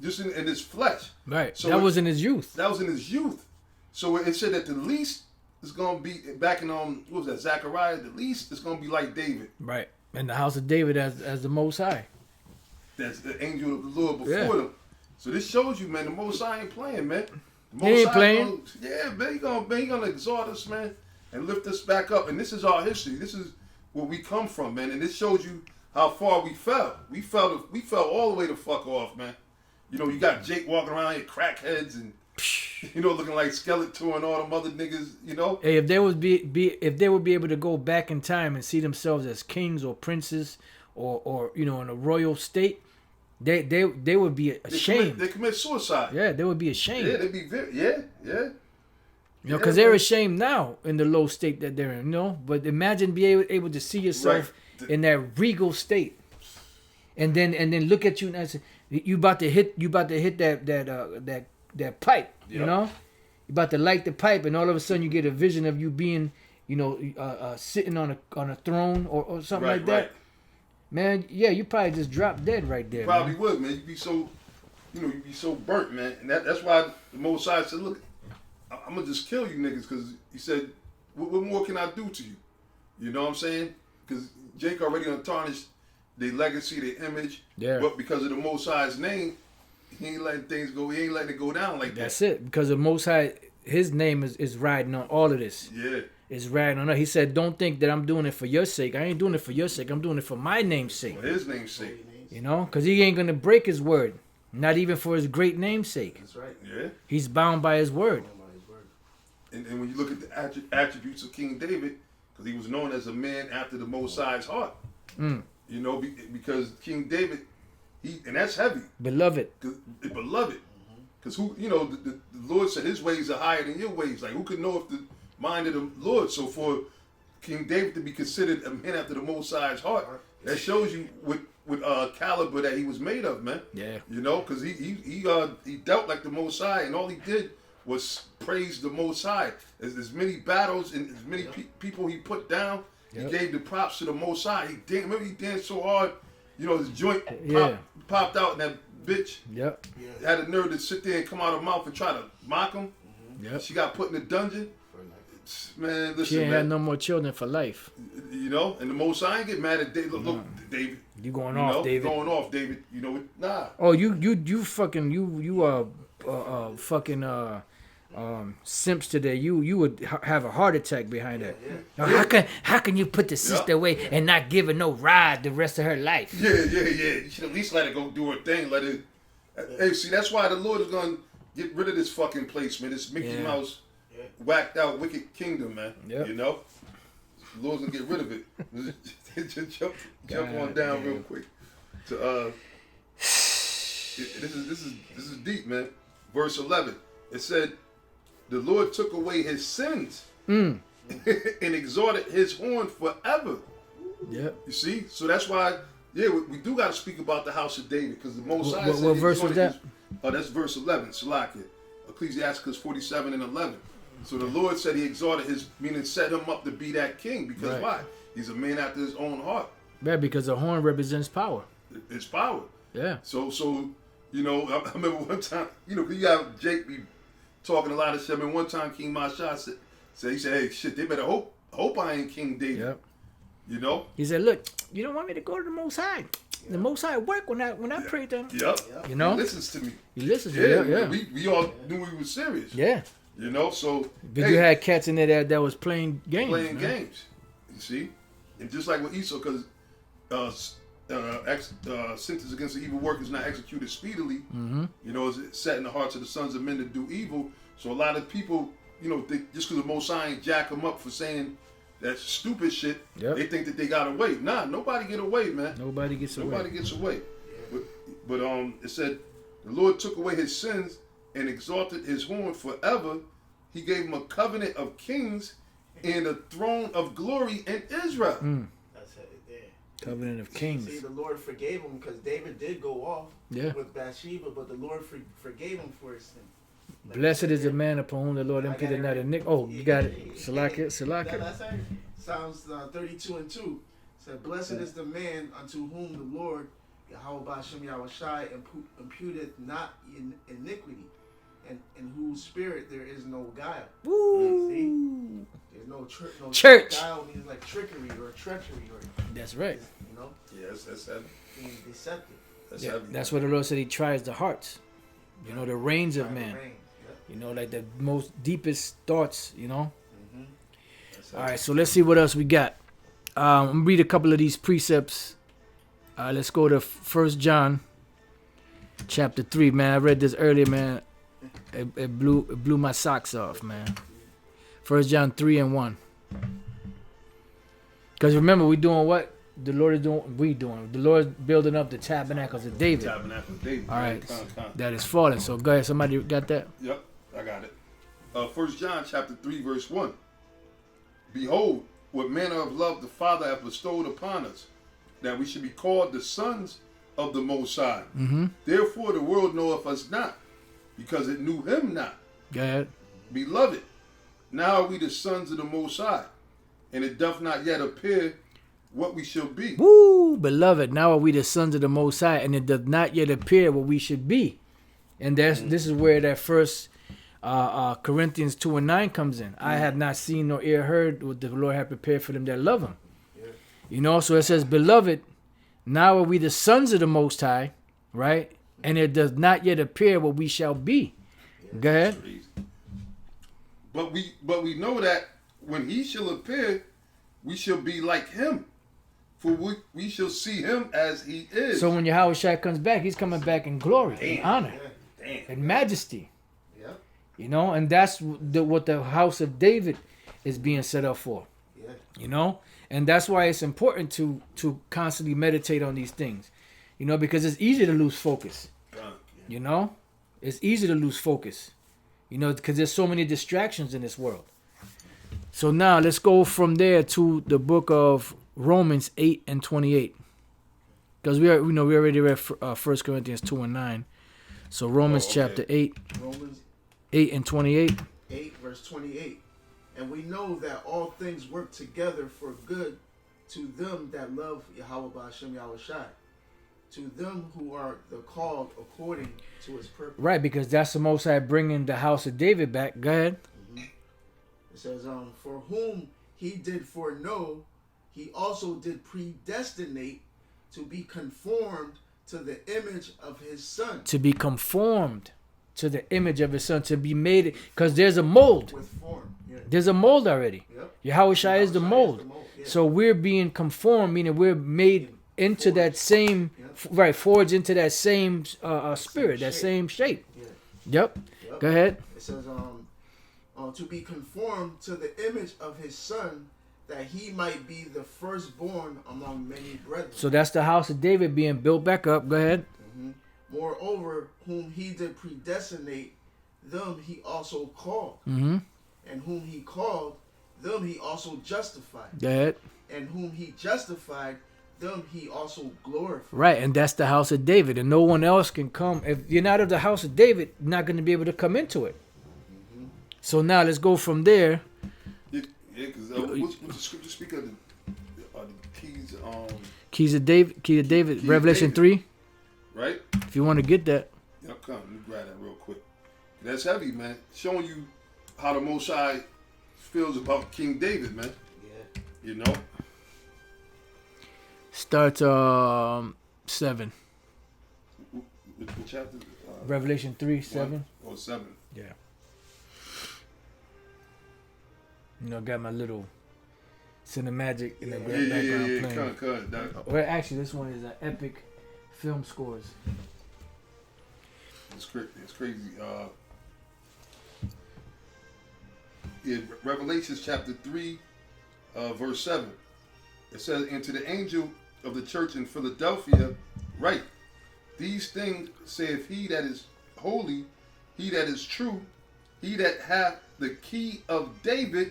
S2: just in his flesh.
S1: Right.
S2: So
S1: that was in his youth.
S2: That was in his youth. So it said that the least is going to be, back in, what was that, Zechariah, the least is going to be like David.
S1: Right. And the house of David as the Most High.
S2: That's the angel of the Lord before
S1: Yeah.
S2: them. So this shows you, man, the Most High ain't playing, man. The
S1: He ain't
S2: High
S1: playing.
S2: yeah, man, he gonna exhort us, man, and lift us back up. And this is our history. This is where we come from, man. And this shows you how far we fell. We fell all the way the fuck off, man. You know, you got Jake walking around here, crackheads, and you know, looking like Skeletor and all them other niggas. You know,
S1: Hey, if they would if they would be able to go back in time and see themselves as kings or princes or you know in a royal state, they would be ashamed.
S2: They commit suicide.
S1: Yeah, they would be ashamed.
S2: Yeah, they be yeah.
S1: You know, because they're ashamed now in the low state that they're in. You know, but imagine being able to see yourself in that regal state, and then look at you and say, you about to hit that pipe. You
S2: Yep.
S1: know, you about to light the pipe, and all of a sudden you get a vision of you being, you know, sitting on a throne or something like that.
S2: Right.
S1: Man, yeah, you probably just drop dead right there.
S2: Probably
S1: Man.
S2: would, man. You'd be so, you know, you'd be so burnt, man. And that's why the Most High said, look, I'm going to just kill you niggas because he said, what more can I do to you? You know what I'm saying? Because Jake already untarnished their legacy, their image.
S1: Yeah.
S2: But because of the Most High's name, he ain't letting things go. He ain't letting it go down like
S1: That's
S2: that.
S1: it. Because the Most High, His name is riding on all of this.
S2: Yeah.
S1: It's riding on it. He said, don't think that I'm doing it for your sake. I ain't doing it for your sake. I'm doing it for my name's sake.
S2: For his name's sake.
S1: You know? Because he ain't going to break his word. Not even for his great name's sake.
S3: That's right.
S2: Yeah.
S1: He's bound by his word.
S2: And when you look at the attributes of King David, because he was known as a man after the Most High's heart.
S1: Mm.
S2: You know, because King David, and that's heavy.
S1: Beloved.
S2: Beloved. Because who, you know, the Lord said his ways are higher than your ways. Like, who could know if the mind of the Lord? So for King David to be considered a man after the Most High's heart, that shows you what caliber that he was made of, man.
S1: Yeah.
S2: You know, because he dealt like the Most High, and all he did was praise the Most High. As many battles and as many people he put down,
S1: Yep.
S2: he gave the props to the Most High. Remember he danced so hard, you know, his joint
S1: Yeah.
S2: popped out, and that bitch
S1: Yep.
S2: had a nerve to sit there and come out of her mouth and try to mock him.
S1: Yep.
S2: She got put in a dungeon. Man, listen,
S1: She ain't
S2: man.
S1: had no more children for life.
S2: You know, and the Most High ain't get mad at David. Look, David.
S1: You going
S2: You
S1: off,
S2: know,
S1: David.
S2: going off, David. You know, nah.
S1: Oh, you fucking fucking simps today. You would have a heart attack behind that. Now, how can you put the sister away and not give her no ride the rest of her life?
S2: Yeah. You should at least let her go do her thing. Let it. Hey, see, that's why the Lord is gonna get rid of this fucking place, man. This Mickey Mouse, whacked out wicked kingdom, man.
S1: Yep.
S2: You know, the Lord's gonna get rid of it. Just jump on down real quick. To this is deep, man. Verse 11. It said, "The Lord took away his sins and exalted his horn forever."
S1: Yep.
S2: You see, so that's why, we do got to speak about the house of David because the Most High said
S1: What
S2: he
S1: verse was
S2: exalted
S1: that?
S2: Oh, that's verse 11. Salakia, Ecclesiasticus 47 and 11. So the Lord said he exalted his, meaning set him up to be that king because
S1: Right.
S2: why? He's a man after his own heart.
S1: Yeah, because the horn represents power.
S2: His power.
S1: Yeah.
S2: So you know, I remember one time, you know, you have Jake be talking a lot of shit. I mean, one time King Masha said, hey, shit, they better hope I ain't King David.
S1: Yep.
S2: You know?
S1: He said, "Look, you don't want me to go to the Most High. The Most High work when I pray to him.
S2: Yep.
S1: You know?
S2: He listens to me.
S1: He listens to you. Yeah.
S2: We all knew he was serious.
S1: Yeah.
S2: You know, so
S1: But you had cats in there that was playing games.
S2: playing
S1: man.
S2: games. You see? And just like with Esau, because sentence against the evil work is not executed speedily, you know, it's set in the hearts of the sons of men to do evil. So a lot of people, you know, just because the Most High ain't jack them up for saying that stupid shit, they think that they got away. Nah, nobody get away, man.
S1: Nobody gets away.
S2: Nobody gets away. But it said, the Lord took away his sins and exalted his horn forever. He gave him a covenant of kings and a throne of glory in Israel.
S3: That's it. Yeah.
S1: Covenant of Kings.
S3: See, the Lord forgave him because David did go off with Bathsheba, but the Lord forgave him for his sin.
S1: Blessed is the man upon whom the Lord imputed not iniquity. Oh, you got it. Salakia.
S3: That's right. Psalms 32 and 2 said, "Blessed is the man unto whom the Lord, Yahweh Bashem Yahushai, imputed not in iniquity, and in whose spirit there is no guile."
S1: Woo.
S3: See? There's no
S1: Church.
S3: Guile means like trickery or treachery or,
S1: That's right.
S3: you know,
S2: Yes, that's heavy.
S3: being deceptive.
S2: That's
S1: Yeah,
S2: heavy.
S1: that's what the Lord said. He tries the hearts. You know, the reins of
S3: By the
S1: man.
S3: reins, yep.
S1: You know, like the most deepest thoughts, you know.
S2: That's
S1: All right, so let's see what else we got. I'm gonna read a couple of these precepts. Let's go to 1 John chapter 3, man. I read this earlier, man. It blew my socks off, man. 1 John 3 and 1. Because remember, we doing what? The Lord is doing, the Lord is building up the tabernacles of David.
S2: Tabernacle of David.
S1: All right,
S2: Con.
S1: that is fallen. So go ahead, somebody got that?
S2: Yep, I got it. 1 John chapter 3, verse 1. Behold, what manner of love the Father hath bestowed upon us, that we should be called the sons of the Most High.
S1: Mm-hmm.
S2: Therefore the world knoweth us not, because it knew him not.
S1: Go ahead.
S2: Beloved, now are we the sons of the Most High, and it doth not yet appear what we shall be.
S1: Woo, beloved, now are we the sons of the Most High, and it does not yet appear what we should be. And this is where that first Corinthians 2 and 9 comes in. I have not seen nor ear heard what the Lord hath prepared for them that love him.
S3: Yeah.
S1: You know, so it says, beloved, now are we the sons of the Most High, right? And it does not yet appear what we shall be. Go ahead.
S2: Crazy. But we know that when he shall appear, we shall be like him, for we shall see him as he is.
S1: So when Yahweh Shai comes back, he's coming back in glory, in honor,
S3: Yeah.
S2: Damn.
S1: in majesty.
S3: Yep.
S1: You know, and that's what the house of David is being set up for.
S3: Yeah.
S1: You know, and that's why it's important to constantly meditate on these things. You know, because it's easy to lose focus. You know, it's easy to lose focus. You know, because there's so many distractions in this world. So now let's go from there to the book of Romans 8 and 28. Because we already read 1 Corinthians 2 and 9. So Romans chapter 8,
S3: Romans
S1: 8 and 28.
S3: 8, verse 28. And we know that all things work together for good to them that love Yahweh Ba'ashem Yahweh Shai, to them who are the called according to his purpose.
S1: Right, because that's the Most High bringing the house of David back. Go ahead.
S3: It says, for whom he did foreknow, he also did predestinate to be conformed to the image of his son.
S1: To be conformed to the image of his son, to be made, because there's a mold.
S3: With form. Yeah.
S1: There's a mold already.
S3: Yep.
S1: Yahweh Shai is the mold.
S3: Yeah.
S1: So we're being conformed, meaning we're made into that same, right, forged into that same spirit, that same shape.
S3: Yeah.
S1: Yep.
S3: Yep.
S1: Go ahead.
S3: It says, to be conformed to the image of his son, that he might be the firstborn among many brethren.
S1: So that's the house of David being built back up. Go ahead.
S3: Moreover, whom he did predestinate, them he also called.
S1: Mm-hmm.
S3: And whom he called, them he also justified.
S1: Go ahead.
S3: And whom he justified, them he also glorified.
S1: Right, and that's the house of David, and no one else can come. If you're not of the house of David, you're not going to be able to come into it. So now let's go from there.
S2: Yeah, because what's the scripture speak of the keys?
S1: Keys of David, key of David,
S2: Key of
S1: Revelation
S2: David.
S1: 3.
S2: Right?
S1: If you want to get that.
S2: Yep, come. Let me grab that real quick. That's heavy, man. Showing you how the Most High feels about King David, man.
S3: Yeah.
S2: You know?
S1: Start 7.
S2: What chapter?
S1: Revelation 3, 7.
S2: Or 7.
S1: Yeah. You know, got my little cinematic in the background playing.
S2: Cut.
S1: Well, actually, this one is an epic film scores.
S2: It's crazy. In Revelations chapter 3, verse 7, it says, "And to the angel of the church in Philadelphia, write, these things saith he that is holy, he that is true, he that hath the key of David."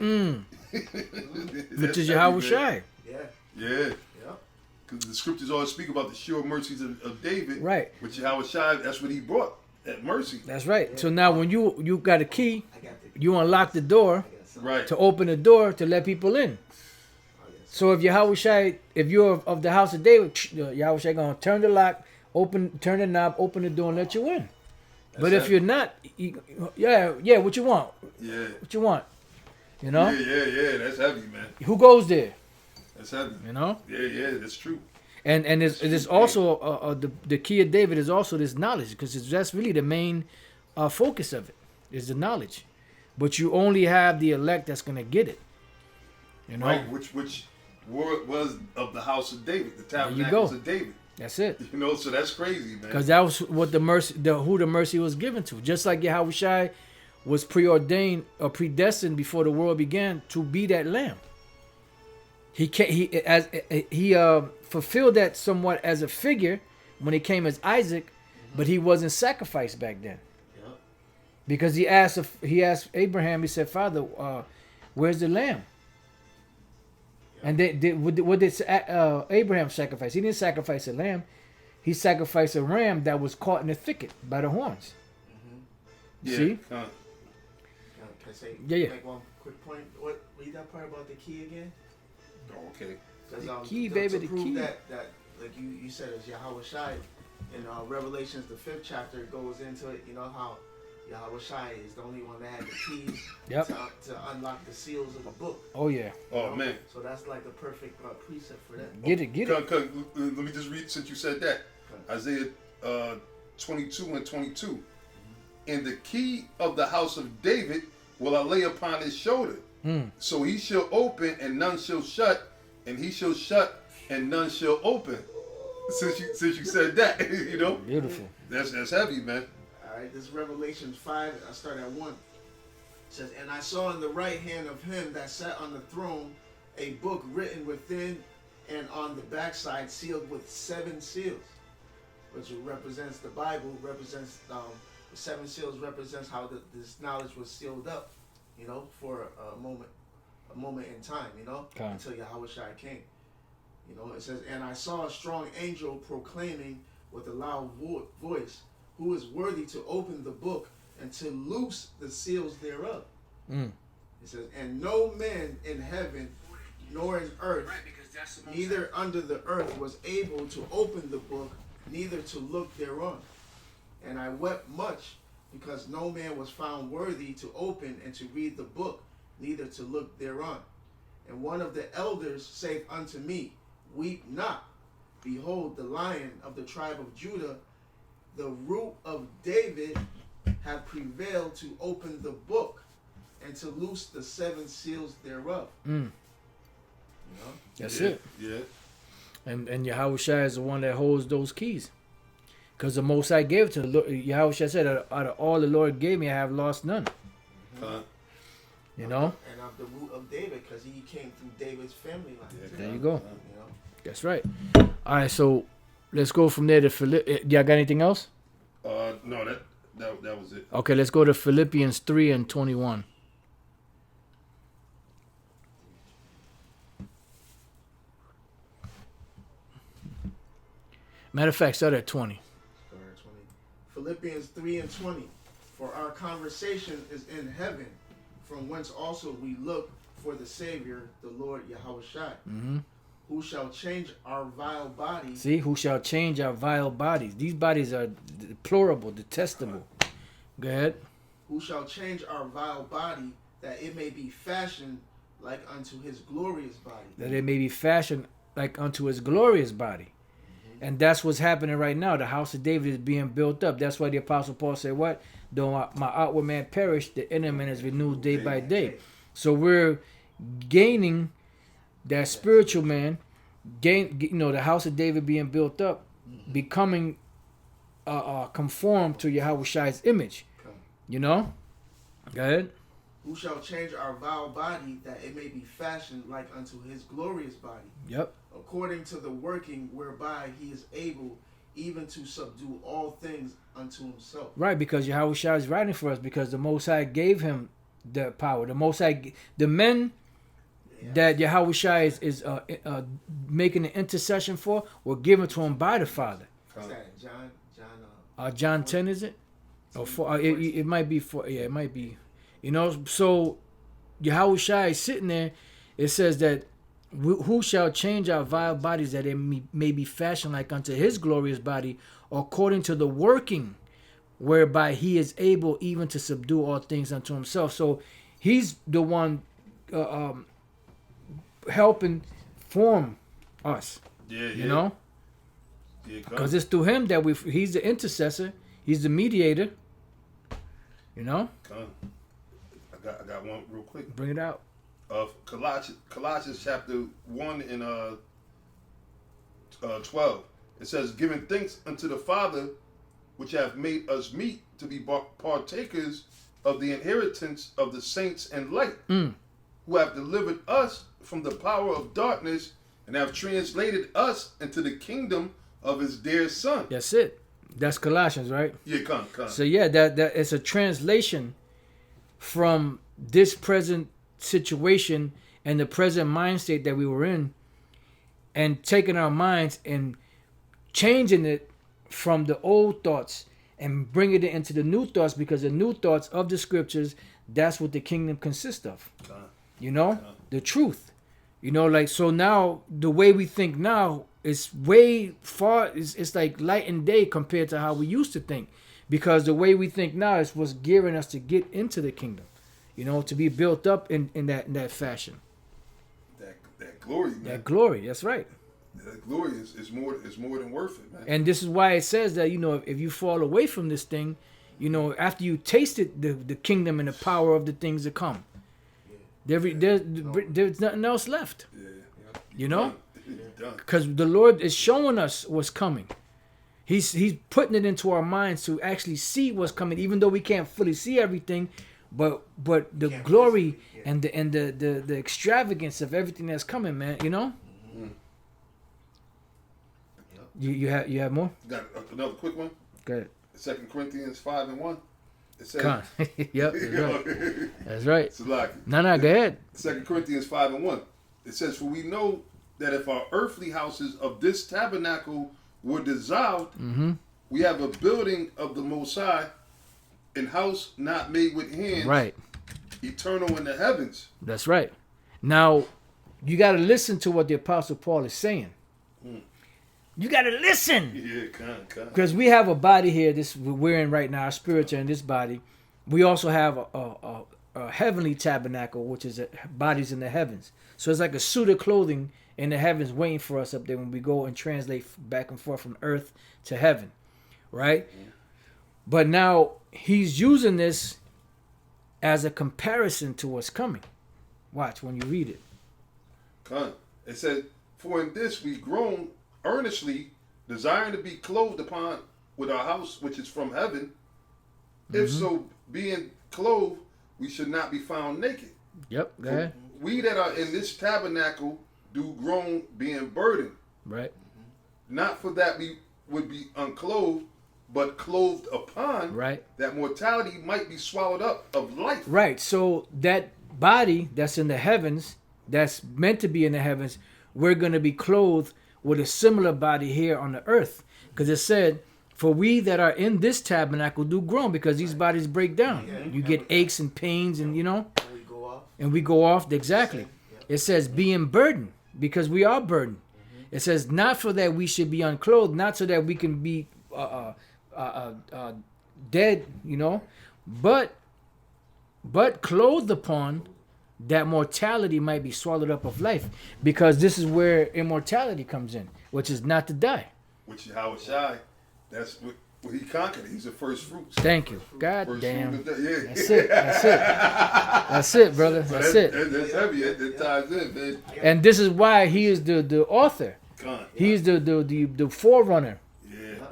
S1: Which is Yahweh Shai.
S3: Yeah.
S2: Yeah.
S3: Yep.
S2: Because the scriptures always speak about the sure mercies of David.
S1: Right.
S2: Which Yahweh Shai, that's what he brought, that mercy.
S1: That's right. So now when you got a key,
S3: I got the
S1: you unlock the door
S2: Right.
S1: to open the door to let people in. So if Yahweh Shai, if you're of the house of David, Yahweh Shai gonna turn the lock, turn the knob, open the door, and let you in. But if you're not, yeah, what you want?
S2: Yeah.
S1: What you want? You know?
S2: Yeah, that's heavy, man.
S1: Who goes there?
S2: That's heavy.
S1: You know?
S2: Yeah, that's true.
S1: And there's also the key of David is also this knowledge, because that's really the main focus of it is the knowledge. But you only have the elect that's gonna get it. You know,
S2: Right, which word was of the house of David, the
S1: you
S2: tabernacles
S1: go.
S2: of David.
S1: That's it.
S2: You know, so that's crazy, man.
S1: Because that was what the mercy was given to. Just like Yahushua was preordained or predestined before the world began to be that lamb. He fulfilled that somewhat as a figure when he came as Isaac, but he wasn't sacrificed back then.
S3: Yep.
S1: Because he asked Abraham, he said, Father, where's the lamb? And what did Abraham sacrifice? He didn't sacrifice a lamb. He sacrificed a ram that was caught in the thicket by the horns.
S2: Yeah,
S1: See?
S3: Can I say?
S1: Yeah.
S3: Make one quick point. Read that part about the key again.
S2: Oh, okay.
S3: Because
S1: key,
S3: to
S1: baby, the
S3: prove
S1: key.
S3: that like you said, is Yahweh Shai. In Revelations, the 5th chapter, goes into it. You know how Yahweh Shai is the only one that had the keys
S1: Yep.
S3: to unlock the seals of the book.
S1: Oh yeah.
S3: you
S2: Oh
S3: know?
S2: man.
S3: So that's like the perfect precept for that.
S1: Get it.
S2: Let me just read since you said that. Isaiah 22 and 22. And the key of the house of David will I lay upon his shoulder. So he shall open and none shall shut, and he shall shut and none shall open. Since you said that, you know,
S1: Beautiful.
S2: that's heavy, man.
S3: All right, this is Revelation 5. I start at 1. It says, and I saw in the right hand of him that sat on the throne a book written within and on the backside sealed with 7 seals, which represents the Bible, represents the 7 seals represents how this knowledge was sealed up, you know, for a moment in time, you know,
S1: Okay.
S3: until Yahweh Shai came. You know, it says, and I saw a strong angel proclaiming with a loud voice, who is worthy to open the book and to loose the seals thereof. It says, and no man in heaven nor in earth, neither under the earth, was able to open the book, neither to look thereon. And I wept much, because no man was found worthy to open and to read the book, neither to look thereon. And one of the elders saith unto me, weep not. Behold, the Lion of the tribe of Judah, the root of David, hath prevailed to open the book and to loose the 7 seals thereof. You know?
S1: That's
S2: Yeah,
S1: it.
S2: Yeah.
S1: And Yahushua is the one that holds those keys. Because the Most High gave it to the Lord. Yahushua said, out of all the Lord gave me, I have lost none. You know?
S3: And of the root of David, because he came through David's family line.
S1: There you go.
S3: You know?
S1: That's right. All right, so let's go from there to Philippians. Y'all got anything else?
S2: No, that was it.
S1: Okay, let's go to Philippians 3 and 21. Matter of fact, start at 20.
S3: Philippians 3 and 20. For our conversation is in heaven, from whence also we look for the Savior, the Lord Yahushua, who shall change our vile bodies.
S1: See, who shall change our vile bodies? These bodies are deplorable, detestable. Go ahead.
S3: Who shall change our vile body, that it may be fashioned like unto his glorious body.
S1: That it may be fashioned like unto his glorious body. And that's what's happening right now. The house of David is being built up. That's why the Apostle Paul said, what? Though my outward man perish, the inner man is renewed day by day. So we're gaining that spiritual man, the house of David being built up, becoming conformed to Yahweh's image. You know? Go ahead.
S3: Who shall change our vile body, that it may be fashioned like unto his glorious body.
S1: Yep.
S3: According to the working whereby he is able even to subdue all things unto himself.
S1: Right, because Yahushua is writing for us, because the Most High gave him the power. The Most High, the men that Yahushua is making an intercession for were given to him by the Father.
S3: What's that? John
S1: John 10, is it? Or 4, it might be 4. Yeah, it might be. You know, so Yahushua is sitting there. It says that who shall change our vile bodies, that it may be fashioned like unto his glorious body, according to the working whereby he is able even to subdue all things unto himself. So he's the one helping form us.
S2: Yeah,
S1: You know?
S2: Yeah,
S1: because it's through him that he's the intercessor. He's the mediator. You know?
S2: Come. I got one real quick.
S1: Bring it out.
S2: Of Colossians chapter 1 and 12. It says, giving thanks unto the Father, which hath made us meet to be partakers of the inheritance of the saints and light, who have delivered us from the power of darkness and have translated us into the kingdom of his dear Son.
S1: That's it. That's Colossians, right?
S2: Yeah, come.
S1: So yeah, that it's a translation from this present situation and the present mind state that we were in, and taking our minds and changing it from the old thoughts and bringing it into the new thoughts, because the new thoughts of the scriptures, that's what the kingdom consists of. You know, the truth. You know, like, so now the way we think now is way far, it's like light and day compared to how we used to think, because the way we think now is what's gearing us to get into the kingdom, you know, to be built up in that fashion.
S2: That glory, man.
S1: That glory, that's right.
S2: That glory is more than worth it, man.
S1: And this is why it says that, you know, if you fall away from this thing, you know, after you tasted the kingdom and the power of the things to come, there's nothing else left.
S2: Yeah.
S1: You know?
S2: Done.
S1: Because the Lord is showing us what's coming. He's putting it into our minds to actually see what's coming, even though we can't fully see everything. But the glory and the extravagance of everything that's coming, man. You know.
S2: Mm-hmm.
S1: You have more?
S2: Got another quick one.
S1: Go ahead.
S2: 2 Corinthians 5:1. It says,
S1: Con. Yep, that's right. That's right.
S2: Salaki.
S1: No, go ahead.
S2: 2 Corinthians 5:1. It says, for we know that if our earthly houses of this tabernacle were dissolved, we have a building of the Most High, an house not made with hands,
S1: Right.
S2: eternal in the heavens.
S1: That's right. Now, you got to listen to what the Apostle Paul is saying. You got to listen.
S2: Yeah, come.
S1: Because we have a body here, this we're in right now, our spiritual in this body. We also have a heavenly tabernacle, which is bodies in the heavens. So it's like a suit of clothing in the heavens waiting for us up there when we go and translate back and forth from earth to heaven. Right? Yeah. But now he's using this as a comparison to what's coming. Watch when you read it.
S2: Come. It said, for in this we groan earnestly, desiring to be clothed upon with our house which is from heaven. If so, being clothed, we should not be found naked.
S1: Yep, go ahead.
S2: We that are in this tabernacle do groan, being burdened.
S1: Right.
S2: Not for that we would be unclothed, but clothed upon.
S1: Right.
S2: That mortality might be swallowed up of life.
S1: Right. So that body that's in the heavens, that's meant to be in the heavens, we're going to be clothed with a similar body here on the earth. Because it said, for we that are in this tabernacle do groan, because these bodies break down. Yeah. You get aches and pains and, you know. And we go off. Exactly. It says being burdened, because we are burdened. It says not for that we should be unclothed, not so that we can be dead, you know, but clothed upon, that mortality might be swallowed up of life, because this is where immortality comes in, which is not to die.
S2: Which is how shy. That's what he conquered. He's the first fruits.
S1: Thank you. God
S2: first
S1: damn.
S2: Yeah.
S1: That's it. That's it, brother. That's it.
S2: That's heavy. That ties in, man.
S1: And this is why he is the author. He is the forerunner.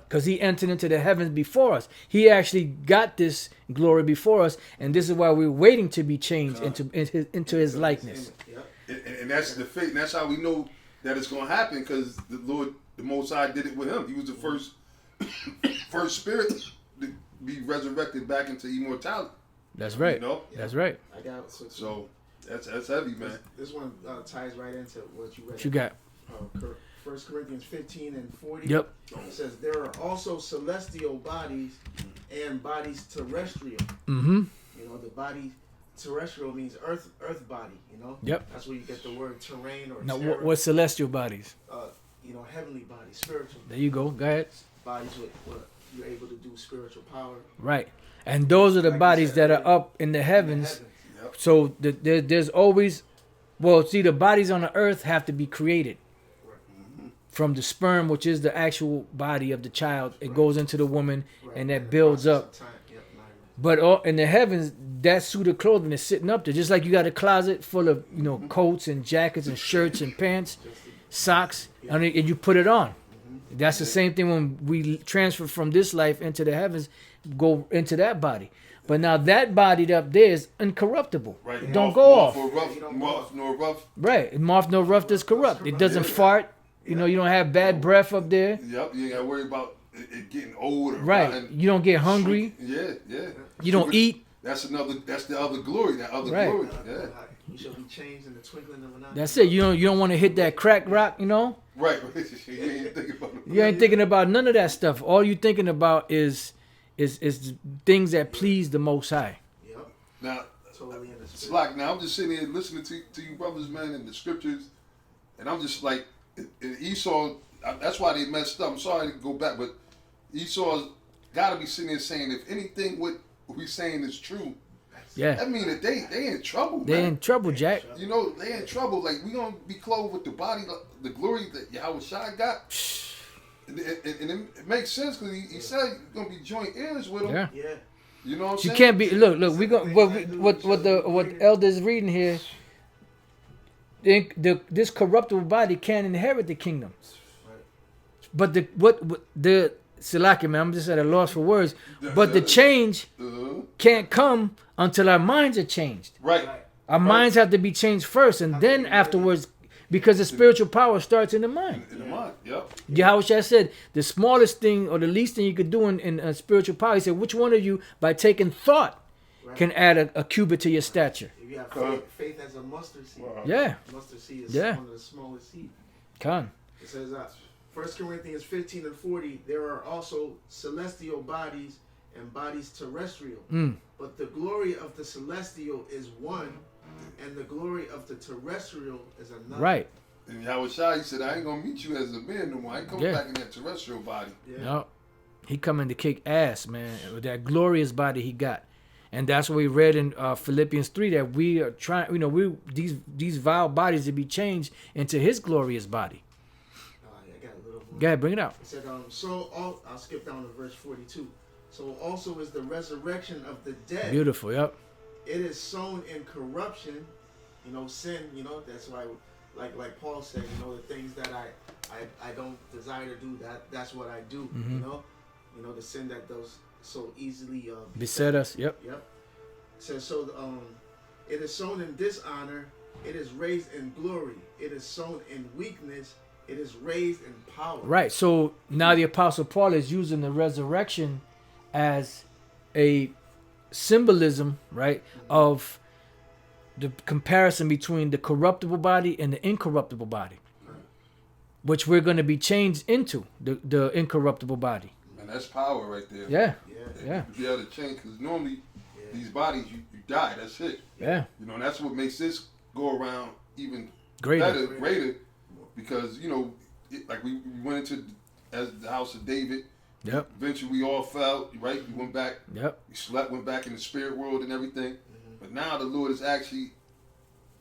S1: Because he entered into the heavens before us. He actually got this glory before us, and this is why we're waiting to be changed into his likeness.
S2: And that's the faith. And that's how we know that it's going to happen, because the Lord, the Most High, did it with him. He was the first spirit to be resurrected back into immortality. That's
S1: right.
S2: You know?
S1: That's right.
S3: I got
S2: so that's heavy, man.
S3: This one ties right into what you read.
S1: What you got?
S3: 1 Corinthians 15 and 40.
S1: Yep.
S3: It says there are also celestial bodies and bodies terrestrial.
S1: Mm-hmm.
S3: You know, the body terrestrial means earth body. You know.
S1: Yep.
S3: That's where you get the word terrain or.
S1: Now, what's celestial bodies?
S3: You know, heavenly bodies, spiritual.
S1: There you go. Go ahead.
S3: Bodies with what you're able to do spiritual power.
S1: Right, and those are the bodies that are up in the heavens.
S2: Yep.
S1: So there's always, well, see, the bodies on the earth have to be created. from the sperm, which is the actual body of the child. It goes into the woman, and that builds up. But in the heavens, that suit of clothing is sitting up there, just like you got a closet full of coats and jackets and shirts and pants, socks, and you put it on. That's the same thing when we transfer from this life into the heavens, go into that body. But now that body up there is incorruptible.
S2: Right.
S1: It don't go off.
S2: Moth nor rough.
S1: Right. Moth nor rough does corrupt. It doesn't fart. You don't have bad breath up there.
S2: Yep. You ain't got to worry about it getting old. Or
S1: right.
S2: rotten.
S1: You don't get hungry.
S2: Yeah.
S1: You don't eat.
S2: That's the other glory. That other glory. Yeah.
S3: You shall be changed in the twinkling of an eye.
S1: That's it. You don't want to hit that crack rock,
S2: Right. You ain't thinking about it.
S1: You ain't thinking about none of that stuff. All you thinking about is things that please the Most High.
S3: Yep.
S2: Now,
S3: Totally in the
S2: it's
S3: spirit.
S2: like now I'm just sitting here listening to you brothers, man, in the scriptures, and I'm just like, Esau. That's why they messed up. I'm sorry to go back, but Esau's got to be sitting here saying, if anything what we saying is true,
S1: Yeah.
S2: that mean that they in trouble.
S1: They
S2: man.
S1: in trouble, Jack.
S2: They in trouble. Like, we gonna be clothed with the body, the glory that Yahweh Shai got. And it makes sense because he said you're gonna be joint heirs with him.
S1: Yeah.
S3: Yeah.
S2: You know what I'm
S1: You
S2: saying?
S1: can't be. Look. We go. What Elder's reading here. This corruptible body can't inherit the kingdom. But the Silaki, man, I'm just at a loss for words. But the change can't come until our minds are changed.
S2: Right.
S1: Our minds have to be changed first, and then afterwards, because the spiritual power starts in the mind.
S2: In the mind. Yep.
S1: Yahweh said, the smallest thing or the least thing you could do in spiritual power, he said, which one of you, by taking thought, can add a cubit to your stature?
S3: If you have faith as a mustard seed.
S2: Wow.
S1: Yeah.
S3: Mustard seed is
S1: Yeah.
S3: one of the smallest seeds.
S1: Con.
S3: It says 1 Corinthians 15:40, there are also celestial bodies and bodies terrestrial. But the glory of the celestial is one, and the glory of the terrestrial is another.
S1: Right.
S2: And Yahweh Shai, he said, I ain't gonna meet you as a man no more. I ain't coming back in that terrestrial body.
S3: Yeah.
S1: No. He coming to kick ass, man. With that glorious body he got. And that's what we read in Philippians 3, that we are trying, these vile bodies to be changed into his glorious body.
S3: I got a little more.
S1: Go ahead, bring it out.
S3: It said, I'll skip down to verse 42. So also is the resurrection of the dead.
S1: Beautiful, yep.
S3: It is sown in corruption, sin, that's why, like Paul said, the things that I don't desire to do, that's what I do, the sin that does so easily
S1: beset us, yep.
S3: Yep. It says, so it is sown in dishonor, it is raised in glory, it is sown in weakness, it is raised in power.
S1: Right, so now the Apostle Paul is using the resurrection as a symbolism, right, of the comparison between the corruptible body and the incorruptible body, which we're going to be changed into, the incorruptible body.
S2: And that's power right there.
S1: Yeah.
S2: Yeah. To be able to change, because normally these bodies, you die, that's it.
S1: Yeah.
S2: And that's what makes this go around even
S1: Greater.
S2: greater, because, like we went into as the house of David.
S1: Yep.
S2: Eventually we all fell, right? We went back.
S1: Yep.
S2: We slept, went back in the spirit world and everything. But now the Lord is actually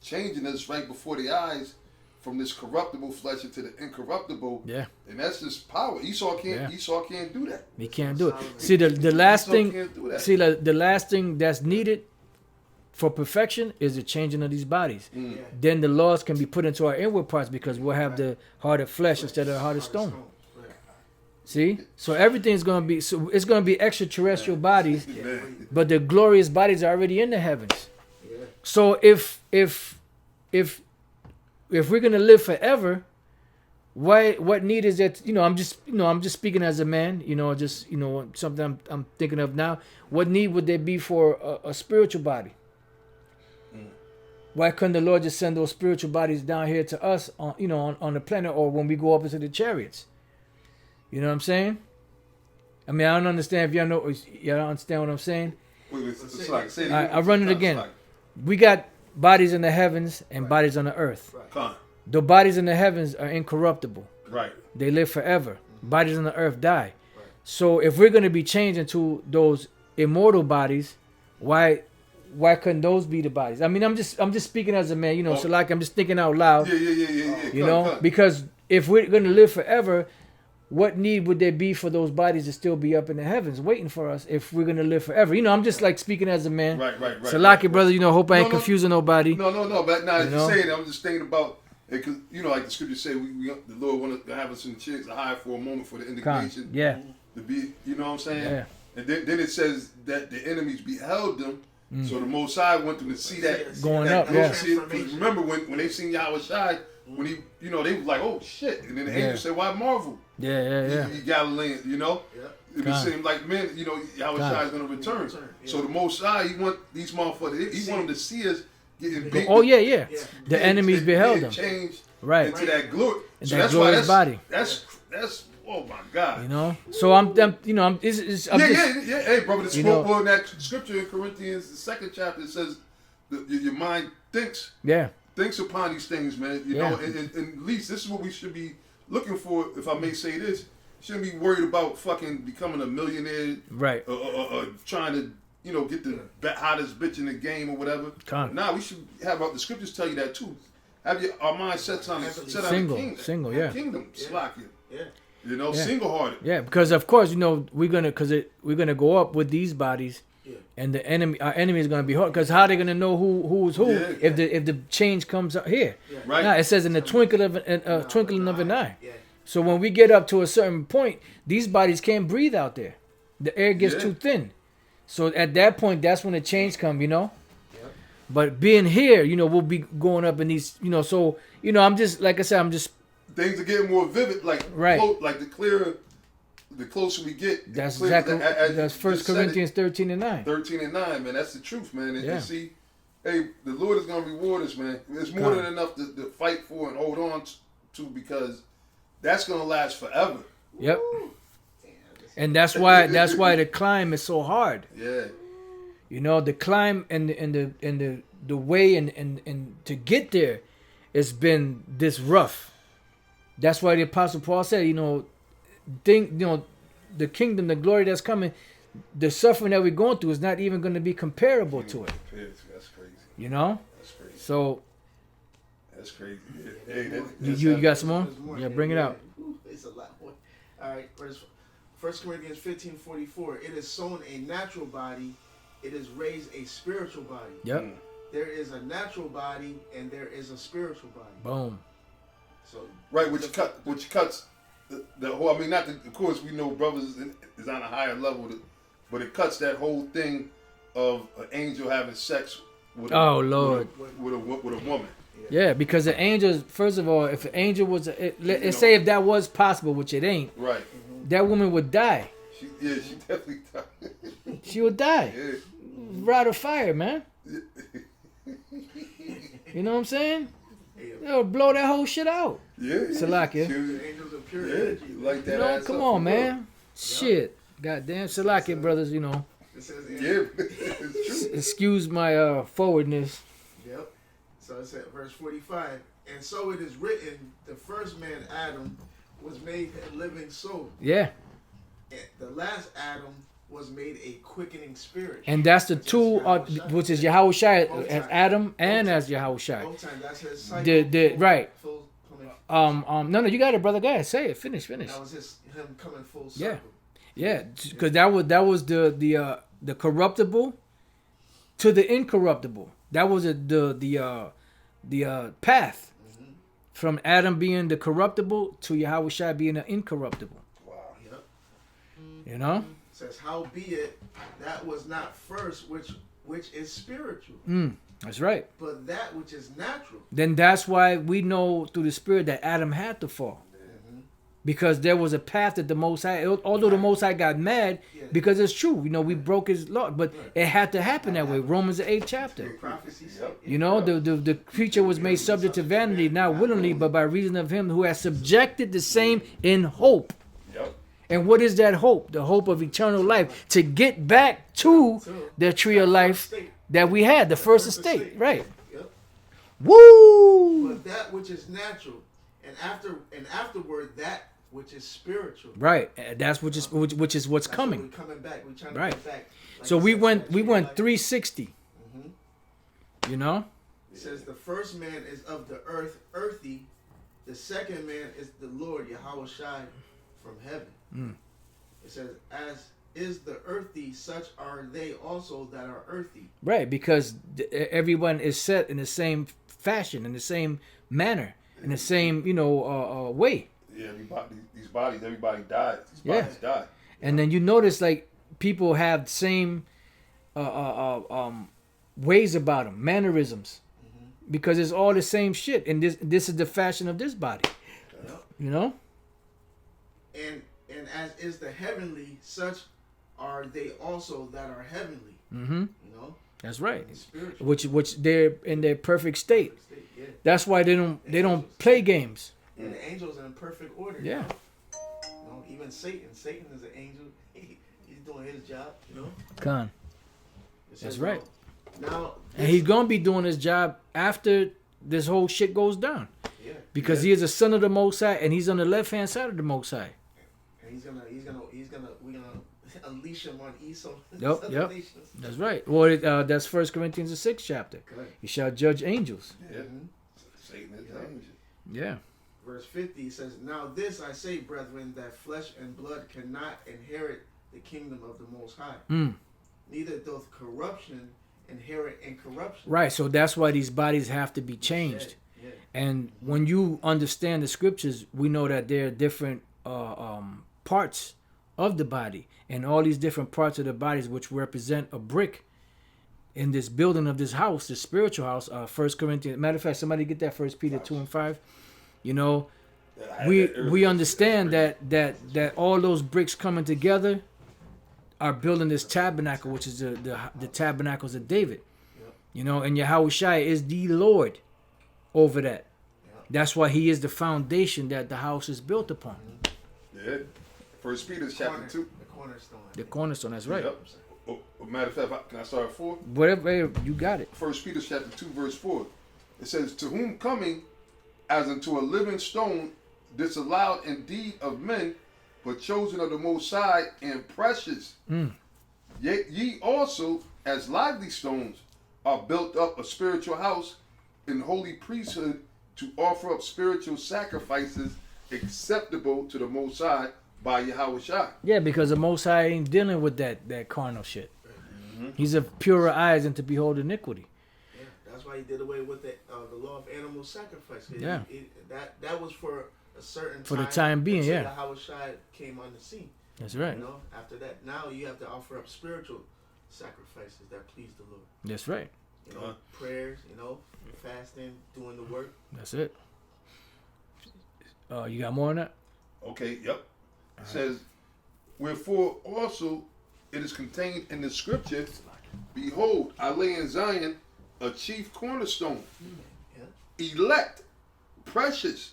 S2: changing us right before the eyes from this corruptible flesh into the incorruptible.
S1: Yeah.
S2: And that's just power. Esau can't do that.
S1: He can't do it. See, the last
S2: Esau
S1: thing,
S2: can't do that.
S1: see, the last thing that's needed for perfection is the changing of these bodies.
S3: Yeah.
S1: Then the laws can be put into our inward parts because we'll have the heart of flesh instead of the heart of stone.
S3: Right.
S1: See? So everything's going to be, so it's going to be extraterrestrial bodies,
S2: Man.
S1: but the glorious bodies are already in the heavens.
S3: Yeah.
S1: So if we're going to live forever, what need is that, I'm just speaking as a man, something I'm thinking of now. What need would there be for a spiritual body? Why couldn't the Lord just send those spiritual bodies down here to us on the planet, or when we go up into the chariots? You know what I'm saying? I mean, I don't understand if y'all don't understand what I'm saying.
S2: Wait, it's like, say it
S1: I
S2: again.
S1: run it
S2: It's
S1: again.
S2: like-
S1: We got bodies in the heavens and bodies on the earth.
S2: Come
S1: The bodies in the heavens are incorruptible.
S2: on. Right.
S1: They live forever. Bodies on the earth die. So if we're going to be changed into those immortal bodies, why couldn't those be the bodies? I mean, I'm just speaking as a man, so like I'm just thinking out loud,
S2: Yeah.
S1: because if we're going to live forever, what need would there be for those bodies to still be up in the heavens waiting for us if we're going to live forever? I'm just like speaking as a man.
S2: Right.
S1: Salaki, brother, hope I ain't
S2: No.
S1: confusing nobody.
S2: No. But now, as
S1: You
S2: you
S1: know?
S2: say that, I'm just thinking about, because like the scriptures say, we the Lord wanted to have us in chairs to hide for a moment for the indignation.
S1: Yeah.
S2: To be, you know what I'm saying?
S1: Yeah.
S2: And then it says that the enemies beheld them. So the Most High want them to see that
S1: Going
S2: that
S1: up,
S2: glory.
S1: yeah.
S2: See it, 'cause remember when they seen Yahweh Shai, when he, they was like, oh shit, and then the angel said, why marvel?
S1: Yeah.
S2: You Galilean,
S3: Yeah.
S2: It
S1: God.
S2: seemed like, man, Yahweh
S1: God.
S2: Shai is going to return.
S3: Yeah.
S2: So the Most High, he want these motherfuckers, he want them to see us getting big.
S1: Oh, yeah.
S3: Yeah.
S1: The enemies beheld them.
S2: Changed
S1: Right.
S2: into that glory.
S1: And
S2: So
S1: that
S2: that's why
S1: glorious body.
S2: That's oh my God.
S1: So I'm just,
S2: Yeah. Hey, brother, the
S1: You know-
S2: well, in that scripture in Corinthians, the 2nd chapter, it says your mind thinks upon these things, man. You know, and at least this is what we should be looking for, if I may say this. Shouldn't be worried about fucking becoming a millionaire,
S1: right.
S2: trying to, get the hottest bitch in the game or whatever. Nah, we should have the scriptures tell you that too. Have our mind set on the kingdom.
S1: Single, yeah.
S2: Kingdom, slack it.
S3: Yeah.
S2: Single-hearted.
S1: Yeah, because of course, we're gonna go up with these bodies, and our enemy is gonna be hard. Because how are they gonna know who's who
S2: Yeah.
S1: if the change comes up here?
S2: Right.
S1: Now, it says in the twinkling of an eye.
S3: Yeah.
S1: So when we get up to a certain point, these bodies can't breathe out there. The air gets too thin. So at that point, that's when the change come. But being here, we'll be going up in these. So I'm just like I said, I'm just.
S2: Things are getting more vivid, like like the closer we get.
S1: That's
S2: clearer,
S1: exactly. That's 1 Corinthians 13:9.
S2: 13:9, man. That's the truth, man. And
S1: Yeah.
S2: you see, hey, the Lord is gonna reward us, man. It's more than enough to fight for and hold on to, because that's gonna last forever.
S1: Yep. And that's why the climb is so hard.
S2: Yeah.
S1: The climb and the way and to get there, it's been this rough. That's why the Apostle Paul said, the kingdom, the glory that's coming, the suffering that we're going through is not even going to be comparable to it.
S2: That's crazy. That's crazy.
S1: So
S2: That's crazy. Hey,
S1: you got some more?
S3: There's more.
S1: Yeah, bring it out.
S3: It's a lot more. All right, 1 Corinthians 15:44. It is sown a natural body, it is raised a spiritual body.
S1: Yep.
S3: There is a natural body and there is a spiritual body.
S1: Boom.
S3: So
S2: right, which cuts the whole. I mean, of course, we know brothers is on a higher level, but it cuts that whole thing of an angel having sex with
S1: Lord.
S2: with a woman.
S1: Yeah, because the angels, first of all, if the angel was, let's say if that was possible, which it ain't,
S2: Right.
S1: that woman would die.
S2: She definitely died.
S1: She would die.
S2: Yeah.
S1: Right of fire, man. You know what I'm saying? They'll blow that whole shit out.
S2: Yeah.
S1: Salakia.
S3: the angels of pure
S2: Yeah,
S3: energy.
S2: like that. ass
S1: Come
S2: up
S1: on,
S2: for
S1: man. Shit. Goddamn Salakia, brothers,
S3: It says
S2: real. Yeah, it's true.
S1: excuse my forwardness.
S3: Yep. So it said, verse 45, and so it is written, the first man, Adam, was made a living soul.
S1: Yeah.
S3: And the last Adam was made a quickening spirit.
S1: And that's the two, which is Yahweh Shai,
S3: Both
S1: as
S3: times.
S1: Adam and as Yahweh Shai.
S3: Both times, that's his cycle.
S1: Right.
S3: Full, coming,
S1: No, you got it, brother. Go ahead, say it. Finish.
S3: that was him coming full
S1: Yeah.
S3: circle.
S1: Yeah, because that was the corruptible to the incorruptible. That was the path from Adam being the corruptible to Yahweh Shai being the incorruptible.
S2: Wow.
S3: Yep.
S1: You know?
S3: It says, howbeit, that was not first which is spiritual,
S1: That's right.
S3: but that which is natural.
S1: Then that's why we know through the Spirit that Adam had to fall. Because there was a path that the Most High, although the Most High got mad, because it's true, we broke his law, but it had to happen that way. Romans the 8th chapter.
S3: Prophecy said,
S1: The creature was made subject to vanity, not willingly, but by reason of him who has subjected the same in hope.
S2: Yep.
S1: And what is that hope? The hope of eternal life. To get back to the tree of life that we had, the first estate. Right.
S3: Yep.
S1: Woo!
S3: But that which is natural, and afterward that which is spiritual.
S1: Right. That's which is what's
S3: That's
S1: coming.
S3: what we're coming back. We're trying to
S1: Right.
S3: get back. Like
S1: So
S3: it
S1: we
S3: says,
S1: went
S3: that tree of life.
S1: 360. You know?
S3: It says the first man is of the earth, earthy, The second man is the Lord Yahweh Shai from heaven.
S1: Mm.
S3: It says, as is the earthy, such are they also that are earthy.
S1: Right, because everyone is set in the same fashion, in the same manner, in the same way.
S2: Yeah, these bodies, everybody died. These
S1: Yeah.
S2: bodies died.
S1: And then you notice like people have same ways about them, mannerisms, because it's all the same shit. And this is the fashion of this body.
S3: Yep.
S1: You know.
S3: And as is the heavenly, such are they also that are heavenly.
S1: Mm-hmm.
S3: You know,
S1: That's right.
S3: and spiritual.
S1: Which they're in their perfect state.
S3: Yeah.
S1: That's why they don't play games.
S3: And the angels are in perfect order.
S1: Yeah.
S3: You know, even Satan. Satan is an angel. He's doing his job. You know.
S1: Con.
S3: It
S1: That's
S3: says,
S1: right.
S3: Now,
S1: And he's gonna be doing his job after this whole shit goes down,
S3: yeah,
S1: because he is a son of the Most High, and he's on the left hand side of the Most High.
S3: and we're gonna unleash him on Esau.
S1: Yep,
S3: Other
S1: yep.
S3: nations.
S1: That's right. Well, that's 1 Corinthians the 6th chapter.
S3: Correct.
S1: You shall judge angels.
S2: Yeah.
S3: Mhm.
S2: Satan is
S3: Yeah.
S2: an angel.
S1: Yeah.
S3: Verse 50 says, now this I say, brethren, that flesh and blood cannot inherit the kingdom of the Most High.
S1: Mm.
S3: Neither doth corruption inherit incorruption.
S1: Right. So that's why these bodies have to be changed.
S3: Yeah.
S1: And when you understand the scriptures, we know that there are different parts of the body, and all these different parts of the bodies which represent a brick in this building of this house, this spiritual house. 1 Corinthians. Matter of fact, somebody get that 1 Peter 2:5. You know,
S2: I had that
S1: we
S2: earlier.
S1: understand that all those bricks coming together are building this tabernacle, which is the tabernacles of David.
S3: Yep.
S1: You know, and Yahweh Shai is the Lord over that.
S3: Yep.
S1: That's why he is the foundation that the house is built upon.
S2: Yeah. First Peter chapter 2.
S3: The cornerstone.
S1: The cornerstone, that's right.
S2: Yep. Matter of fact, can I start at 4?
S1: Whatever, you got it.
S2: First Peter chapter 2 verse 4. It says, to whom coming as unto a living stone, disallowed indeed of men, but chosen of the Most High and precious. Yet ye also, as lively stones, are built up a spiritual house in holy priesthood to offer up spiritual sacrifices acceptable to the Most High by Yahweh Shai.
S1: Yeah, because the Most High ain't dealing with that carnal shit. He's of purer eyes and to behold iniquity.
S3: Yeah, that's why he did away with the law of animal sacrifice.
S1: Yeah.
S3: That was for a certain
S1: For
S3: time.
S1: the time being,
S3: until
S1: yeah.
S3: Yahweh Shai came on the scene.
S1: That's right.
S3: You know, after that, now you have to offer up spiritual sacrifices that please the Lord.
S1: That's right.
S3: You know, prayers, you know, fasting, doing the work.
S1: That's it. You got more on that?
S2: Okay, yep. It says, wherefore also it is contained in the scripture, behold, I lay in Zion a chief cornerstone, elect, precious,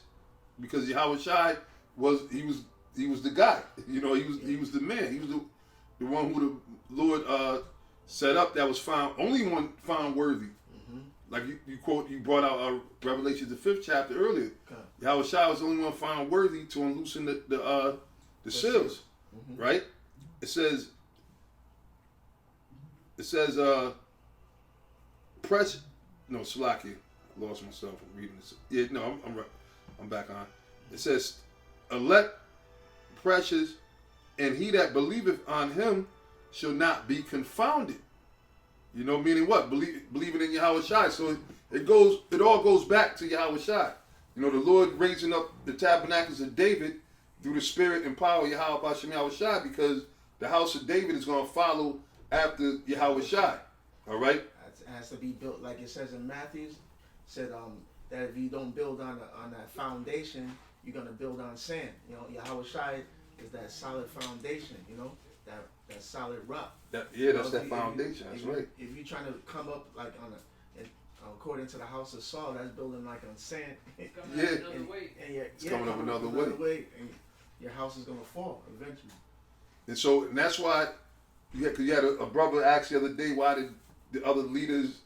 S2: because Yahweh Shai was the guy. You know, he was the man. He was the one who the Lord set up that was found, only one found worthy. Like you brought out Revelation the 5th chapter earlier.
S3: Okay.
S2: Yahweh Shai was the only one found worthy to unloosen the seals, right? It says press. No, Slaki. I lost myself reading this. Yeah, no, I'm back on. It says, elect, precious, and he that believeth on him shall not be confounded. You know, meaning what? Believing in Yahweh Shai. So it all goes back to Yahweh Shai. You know, the Lord raising up the tabernacles of David through the spirit and power of Yahweh Bashem Yahweh Shai, because the house of David is going to follow after Yahweh Shai. All right?
S3: It has to be built, like it says in Matthew, said that if you don't build on that foundation, you're going to build on sand. You know, Yahweh Shai is that solid foundation, you know, that solid rock.
S2: That's that foundation. That's right.
S3: If you're trying to come up like according to the house of Saul, that's building like on sand.
S2: Yeah.
S3: It's
S2: coming up another way.
S3: And your house is gonna fall eventually.
S2: And that's why you had a brother ask the other day, why did the other leaders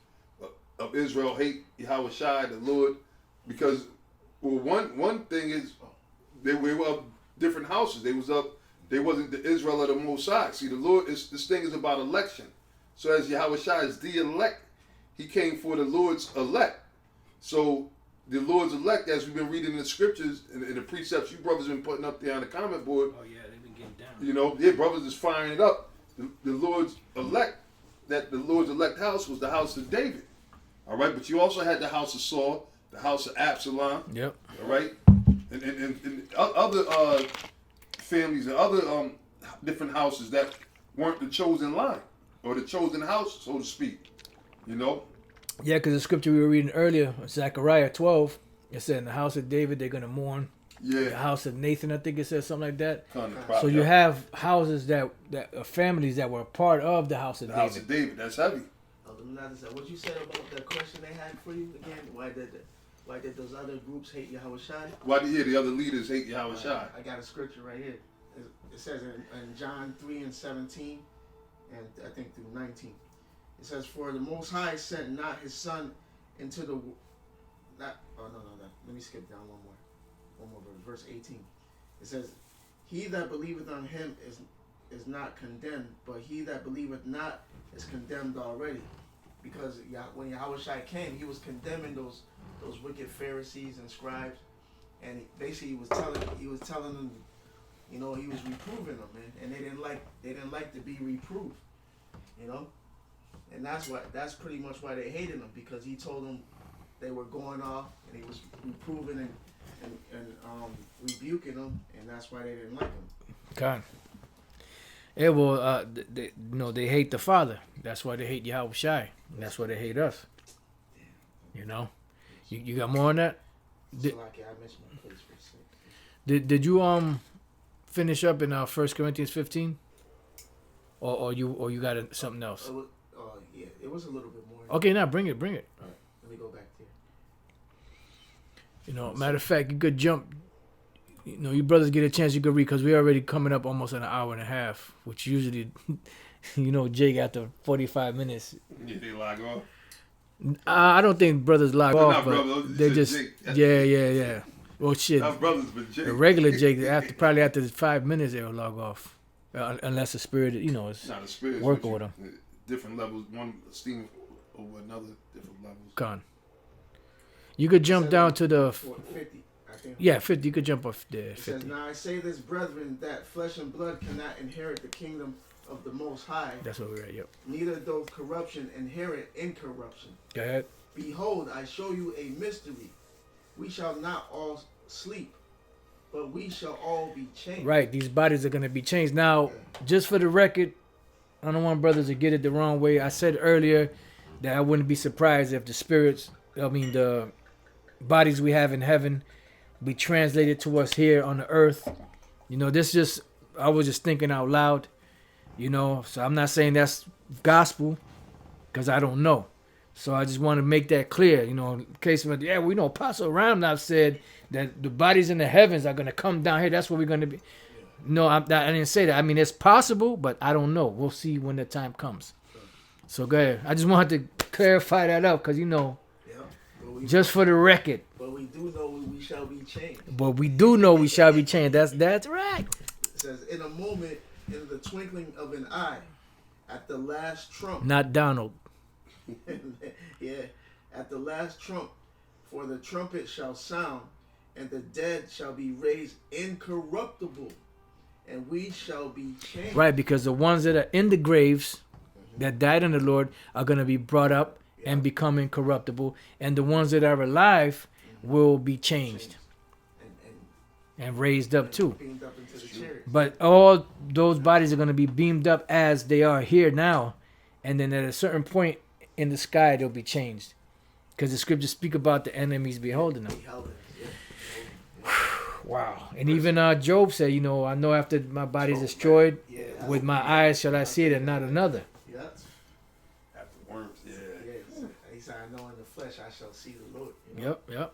S2: of Israel hate Yahweh Shai, the Lord? Because one thing is they were up different houses. They wasn't the Israel of the Most High. See, the Lord this thing is about election. So as Yahweh Shai is the elect, he came for the Lord's elect. So the Lord's elect, as we've been reading in the scriptures and the precepts you brothers been putting up there on the comment board.
S1: Oh yeah, they've been getting down.
S2: You know, yeah, brothers is firing it up. The Lord's elect, that the Lord's elect house was the house of David. All right, but you also had the house of Saul, the house of Absalom.
S1: Yep.
S2: All right, and other families and other different houses that weren't the chosen line or the chosen house, so to speak. You know.
S1: Yeah, because the scripture we were reading earlier, Zechariah 12, it said in the house of David they're gonna mourn. The
S2: Yeah.
S1: house of Nathan, I think it says something like that.
S2: Kind of
S1: So you have houses that families that were a part of the house of
S2: the
S1: David.
S2: house of David. That's heavy.
S3: What you said about the question they had for you again? Why did those other groups hate Yahweh Shai?
S2: Why do you hear the other leaders hate Yahweh Shai?
S3: I got a scripture right here. It says in John 3:17, and I think through 19. It says, "For the Most High sent not His Son into the not. Oh no. Let me skip down one more verse 18. It says, "He that believeth on Him is not condemned, but he that believeth not is condemned already." Because when Yahweh Shai came, He was condemning those wicked Pharisees and scribes, and basically he was telling them, you know, He was reproving them, man, and they didn't like to be reproved, you know, and that's pretty much why they hated Him, because He told them they were going off, and He was reproving and rebuking them, and that's why they didn't like Him.
S1: God. Yeah, well, they hate the Father. That's why they hate Yahweh Shai. That's why they hate us. You know, you got more on that?
S3: So like, I missed my place for a second.
S1: Did you finish up in 1 Corinthians 15, or you got something else?
S3: Yeah, it was a little bit more.
S1: Okay, now bring it.
S3: All right, let me go back there.
S1: You know, matter of fact, you could jump. You know, you brothers get a chance, you could read, because we're already coming up almost an hour and a half, which usually, you know, Jake after 45 minutes.
S2: Yeah, they log off.
S1: I don't think brothers log
S2: They're
S1: off,
S2: not
S1: but
S2: brothers,
S1: they
S2: it's
S1: just,
S2: Jake.
S1: yeah. Well, shit,
S2: Not brothers, but Jake.
S1: the regular Jake, probably after 5 minutes, they'll log off, unless the spirit, you know, is
S2: Not a spirit.
S1: working with them.
S2: Different levels. One esteem over another. Different levels.
S1: Gone. You could jump down to the
S3: 50, I think.
S1: 50. You could jump off there.
S3: It says,
S1: 50.
S3: "Now I say this, brethren, that flesh and blood cannot inherit the kingdom of the Most High,
S1: That's where we're at. Yep.
S3: neither doth corruption inherit incorruption.
S1: Go ahead.
S3: Behold, I show you a mystery. We shall not all sleep, but we shall all be changed."
S1: Right. These bodies are gonna be changed. Now, just for the record, I don't want brothers to get it the wrong way. I said earlier that I wouldn't be surprised if the bodies we have in heaven be translated to us here on the earth. You know, I was just thinking out loud, you know, so I'm not saying that's gospel, because I don't know. So I just want to make that clear, you know, in case of, we know Apostle Ramnath said that the bodies in the heavens are going to come down here. That's where we're going to be. No, I didn't say that. I mean, it's possible, but I don't know. We'll see when the time comes. So go ahead. I just wanted to clarify that up, because, you know, just for the record.
S3: But we do know we shall be changed.
S1: But we do know we shall be changed. That's right.
S3: It says, "In a moment, in the twinkling of an eye, at the last trump."
S1: Not Donald.
S3: Yeah, "at the last trump, for the trumpet shall sound, and the dead shall be raised incorruptible, and we shall be changed."
S1: Right, because the ones that are in the graves that died in the Lord are going to be brought up and become incorruptible, and the ones that are alive will be changed and raised up too.
S3: Beamed up into the chariot.
S1: But all those bodies are going to be beamed up as they are here now, and then at a certain point in the sky they'll be changed, because the scriptures speak about the enemies beholding them.
S3: Beholding, yeah.
S1: Wow. And even Job said, you know, I know after my body is destroyed, with my eyes shall I see it and not another.
S3: Yeah.
S2: After worms. Yeah.
S3: Yeah. He said, "I know in the flesh I shall see the Lord." You know?
S1: Yep.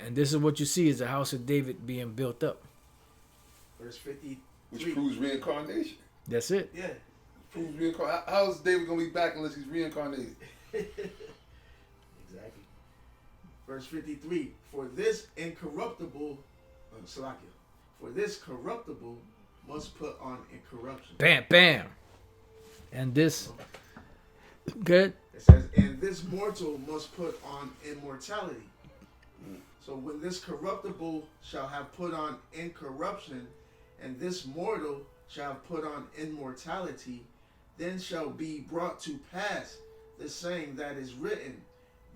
S1: And this is what you see is the house of David being built up.
S3: Verse 53.
S2: Which proves reincarnation.
S1: That's it.
S3: Yeah.
S2: Proves reincarnation. How is David going to be back unless he's reincarnated?
S3: Exactly. Verse 53. "For this incorruptible, for this corruptible must put on incorruption."
S1: Bam. And this, good.
S3: It says, "And this mortal must put on immortality." So when this corruptible shall have put on incorruption, and this mortal shall have put on immortality, then shall be brought to pass the saying that is written,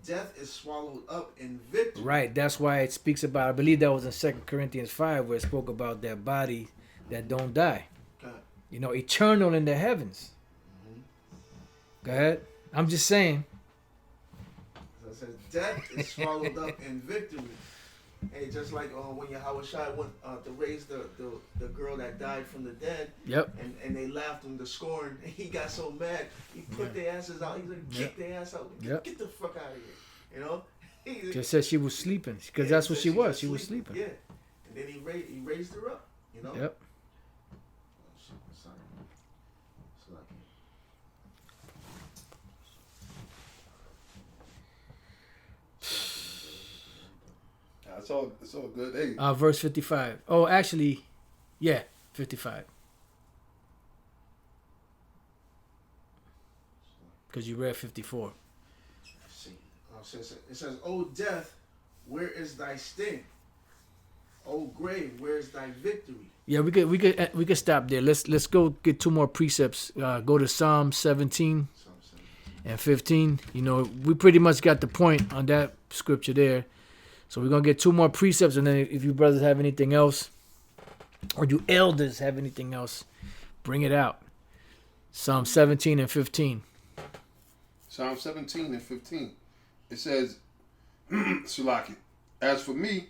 S3: death is swallowed up in victory.
S1: Right. That's why it speaks about. I believe that was in 2 Corinthians 5, where it spoke about that body that don't die.
S3: God.
S1: You know, eternal in the heavens. Go ahead. I'm just saying.
S3: So it says death is swallowed up in victory. Hey, just like when Yahweh Shai went to raise the girl that died from the dead.
S1: Yep.
S3: And they laughed him to scorn. And he got so mad, he put their asses out. He's like, kick their ass out. Get the fuck out of here. You know?
S1: Just said she was sleeping, because that's what she was. She was sleeping.
S3: Yeah. And then he raised her up. You know?
S1: Yep.
S3: Oh, shit, sorry.
S2: It's all good. Hey,
S1: Verse 55. Oh, actually, yeah, 55. Because you read 54.
S3: Let's see. It says, O death, where is thy sting? O grave, where is thy victory?
S1: Yeah, we could stop there. Let's go get two more precepts. Go to Psalm 17 and 15. You know, we pretty much got the point on that scripture there. So we're gonna get two more precepts, and then if you brothers have anything else, or you elders have anything else, bring it out. Psalm 17 and 15.
S2: Psalm 17 and 15. It says, Sulaki, as for me,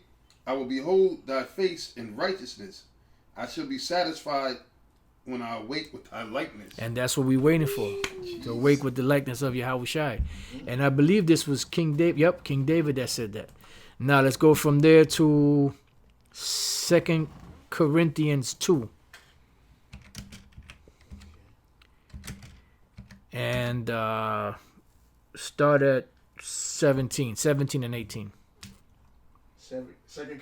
S2: I will behold thy face in righteousness. I shall be satisfied when I awake with thy likeness.
S1: And that's what we're waiting for.
S2: Jeez.
S1: To awake with the likeness of Yahweh Shai. And I believe this was King David. Yep, King David that said that. Now let's go from there to 2 Corinthians 2. And start at 17 and 18.
S3: 2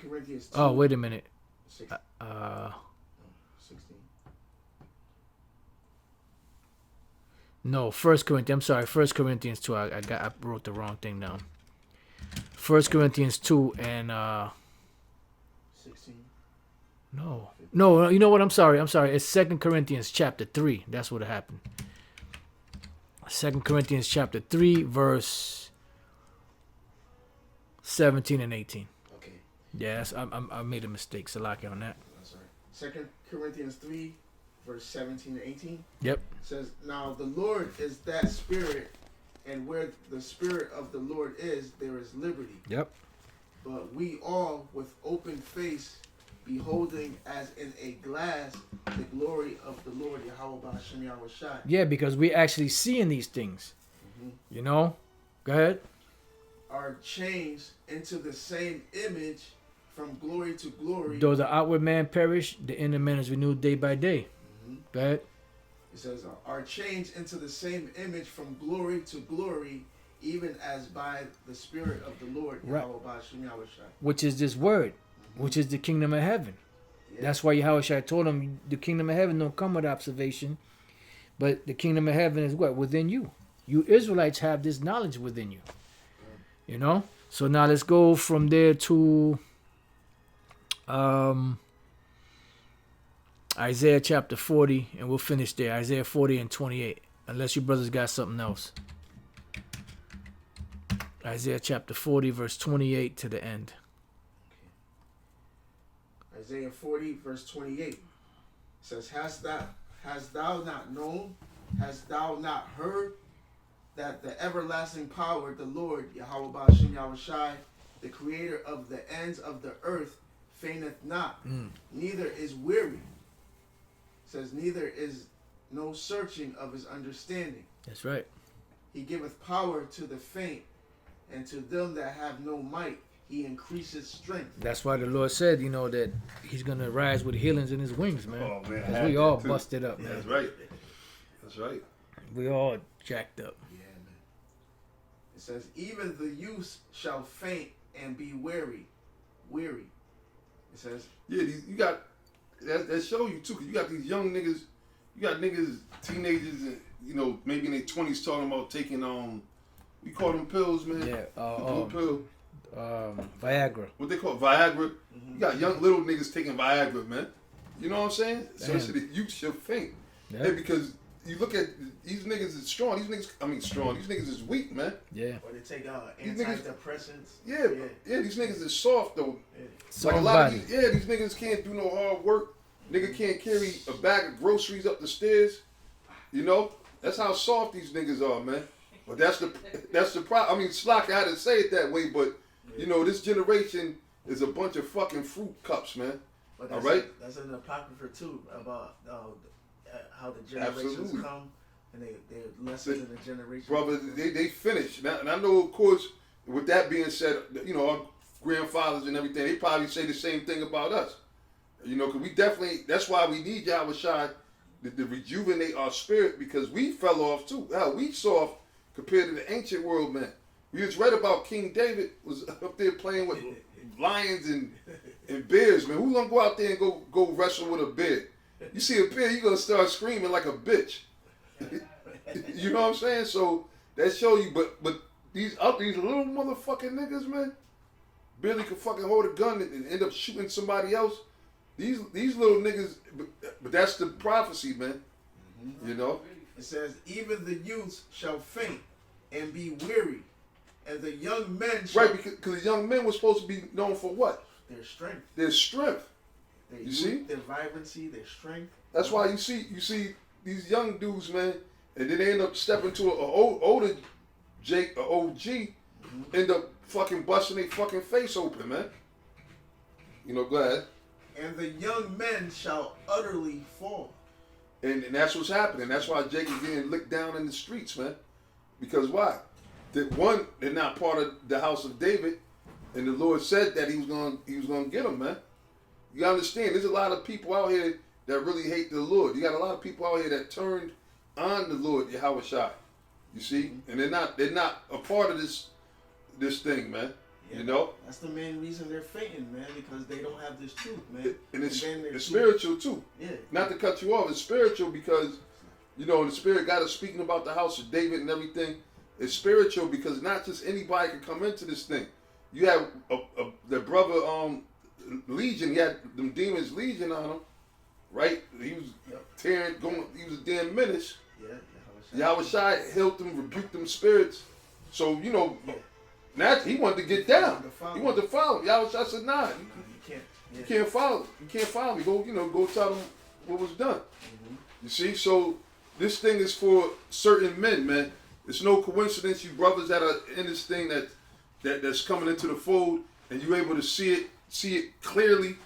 S3: Corinthians 2.
S1: Oh, wait a minute.
S3: 16.
S1: No, 1 Corinthians. I'm sorry, 1 Corinthians 2. I wrote the wrong thing down. 1 Corinthians 2 and
S3: 16.
S1: No, you know what? I'm sorry. It's 2 Corinthians chapter 3. That's what happened. 2 Corinthians chapter 3, verse 17 and 18.
S3: Okay.
S1: Yes, I made a mistake. Salaki on that.
S3: That's right. 2 Corinthians 3, verse 17 and 18.
S1: Yep.
S3: Says, now the Lord is that spirit, and where the spirit of the Lord is, there is liberty.
S1: Yep.
S3: But we all, with open face, beholding as in a glass the glory of the Lord Yahweh B'Hashem Yahweh Shai.
S1: Yeah, because we actually seeing these things. You know? Go ahead.
S3: Are changed into the same image from glory to glory.
S1: Though the outward man perish, the inner man is renewed day by day. Go ahead.
S3: It says, are changed into the same image from glory to glory, even as by the Spirit of the Lord,
S1: Right.
S3: Yahweh B'Hashem Yahweh Shai.
S1: Which is this word, which is the kingdom of heaven.
S3: Yeah.
S1: That's why Yahweh Shai told him the kingdom of heaven don't come with observation, but the kingdom of heaven is what? Within you. You Israelites have this knowledge within you. You know? So now let's go from there to Isaiah chapter 40, and we'll finish there. Isaiah 40 and 28. Unless you brothers got something else. Isaiah chapter 40, verse 28 to the end.
S3: Isaiah 40, verse 28 says, Hast thou not known, hast thou not heard, that the everlasting power, the Lord, Yahweh B'Hashem Yahweh Shai, the creator of the ends of the earth, fainteth not, neither is weary. Says, neither is no searching of his understanding.
S1: That's right.
S3: He giveth power to the faint, and to them that have no might, he increases strength.
S1: That's why the Lord said, you know, that he's going to rise with healings in his wings, man.
S2: Oh, man. I
S1: 'Cause
S2: had
S1: we
S2: that
S1: all
S2: too.
S1: busted up, man.
S2: That's right. That's right.
S1: We all jacked up.
S3: Yeah, man. It says, even the youth shall faint and be weary. Weary. It says,
S2: Yeah, you got that show you too. 'Cause you got these young niggas. You got niggas, teenagers, and you know maybe in their 20s talking about taking we call them pills, man.
S1: Yeah.
S2: The blue pill.
S1: Viagra.
S2: What they call Viagra. You got young little niggas taking Viagra, man. You know what I'm saying? So
S1: Damn.
S2: the youth should faint.
S1: Yeah.
S2: Hey, because you look at these niggas is strong. These niggas is weak, man.
S1: Yeah.
S3: Or they take
S2: These niggas-
S3: antidepressants.
S2: Yeah, these niggas is soft though.
S1: Soft
S2: Like a lot
S1: body.
S2: of these niggas can't do no hard work. Nigga can't carry a bag of groceries up the stairs. You know, that's how soft these niggas are, man. But that's the problem. I mean, Slock, I had to say it that way, but you know, this generation is a bunch of fucking fruit cups, man.
S3: But
S2: All
S3: that's
S2: right.
S3: That's in the apocrypha too about how the generations
S2: Absolutely.
S3: come and they're lesser than the generations.
S2: Brother, they finished. Now, and I know, of course, with that being said, you know, our grandfathers and everything, they probably say the same thing about us. You know, because we definitely, that's why we need Yahweh Shai to rejuvenate our spirit, because we fell off too. Hell, we soft compared to the ancient world, man. We just read about King David was up there playing with lions and bears, man. Who's gonna go out there and go wrestle with a bear? You see a bear, you're gonna start screaming like a bitch. You know what I'm saying? So that show you, but these little motherfucking niggas, man, barely can fucking hold a gun and end up shooting somebody else. These little niggas, but that's the prophecy, man. You know.
S3: It says, even the youths shall faint and be weary, and the young men shall
S2: Right, because the young men were supposed to be known for what?
S3: their strength.
S2: Their strength.
S3: Their
S2: You
S3: youth,
S2: see?
S3: their vibrancy, their strength.
S2: That's why you see these young dudes, man, and then they end up stepping to an older Jake, or OG, end up fucking busting their fucking face open, man. You know, go ahead.
S3: And the young men shall utterly fall.
S2: And that's what's happening. That's why Jake is getting licked down in the streets, man. Because why? One, they're not part of the house of David, and the Lord said that he was gonna get them, man. You gotta understand, there's a lot of people out here that really hate the Lord. You got a lot of people out here that turned on the Lord, Yahweh Shai. You see? And they're not a part of this thing, man.
S3: Yeah.
S2: You know?
S3: That's the main reason they're fainting, man, because they don't have this truth, man.
S2: And it's
S3: then they're
S2: spiritual too.
S3: Yeah.
S2: Not to cut you off, it's spiritual because, you know, the Spirit God is speaking about the house of David and everything. It's spiritual because not just anybody can come into this thing. You have the brother Legion, he had them demons Legion on him, right? He was he was a damn menace.
S3: Yeah.
S2: Yahweh Shai helped him, rebuked them spirits. So, you know, naturally, he wanted to get down. He wanted to follow him. Yahweh Shai said, nah,
S3: You can't. Yeah.
S2: you can't follow. You can't follow me. Go tell them what was done. You see, so this thing is for certain men, man. It's no coincidence you brothers that are in this thing that's coming into the fold, and you're able to see it clearly,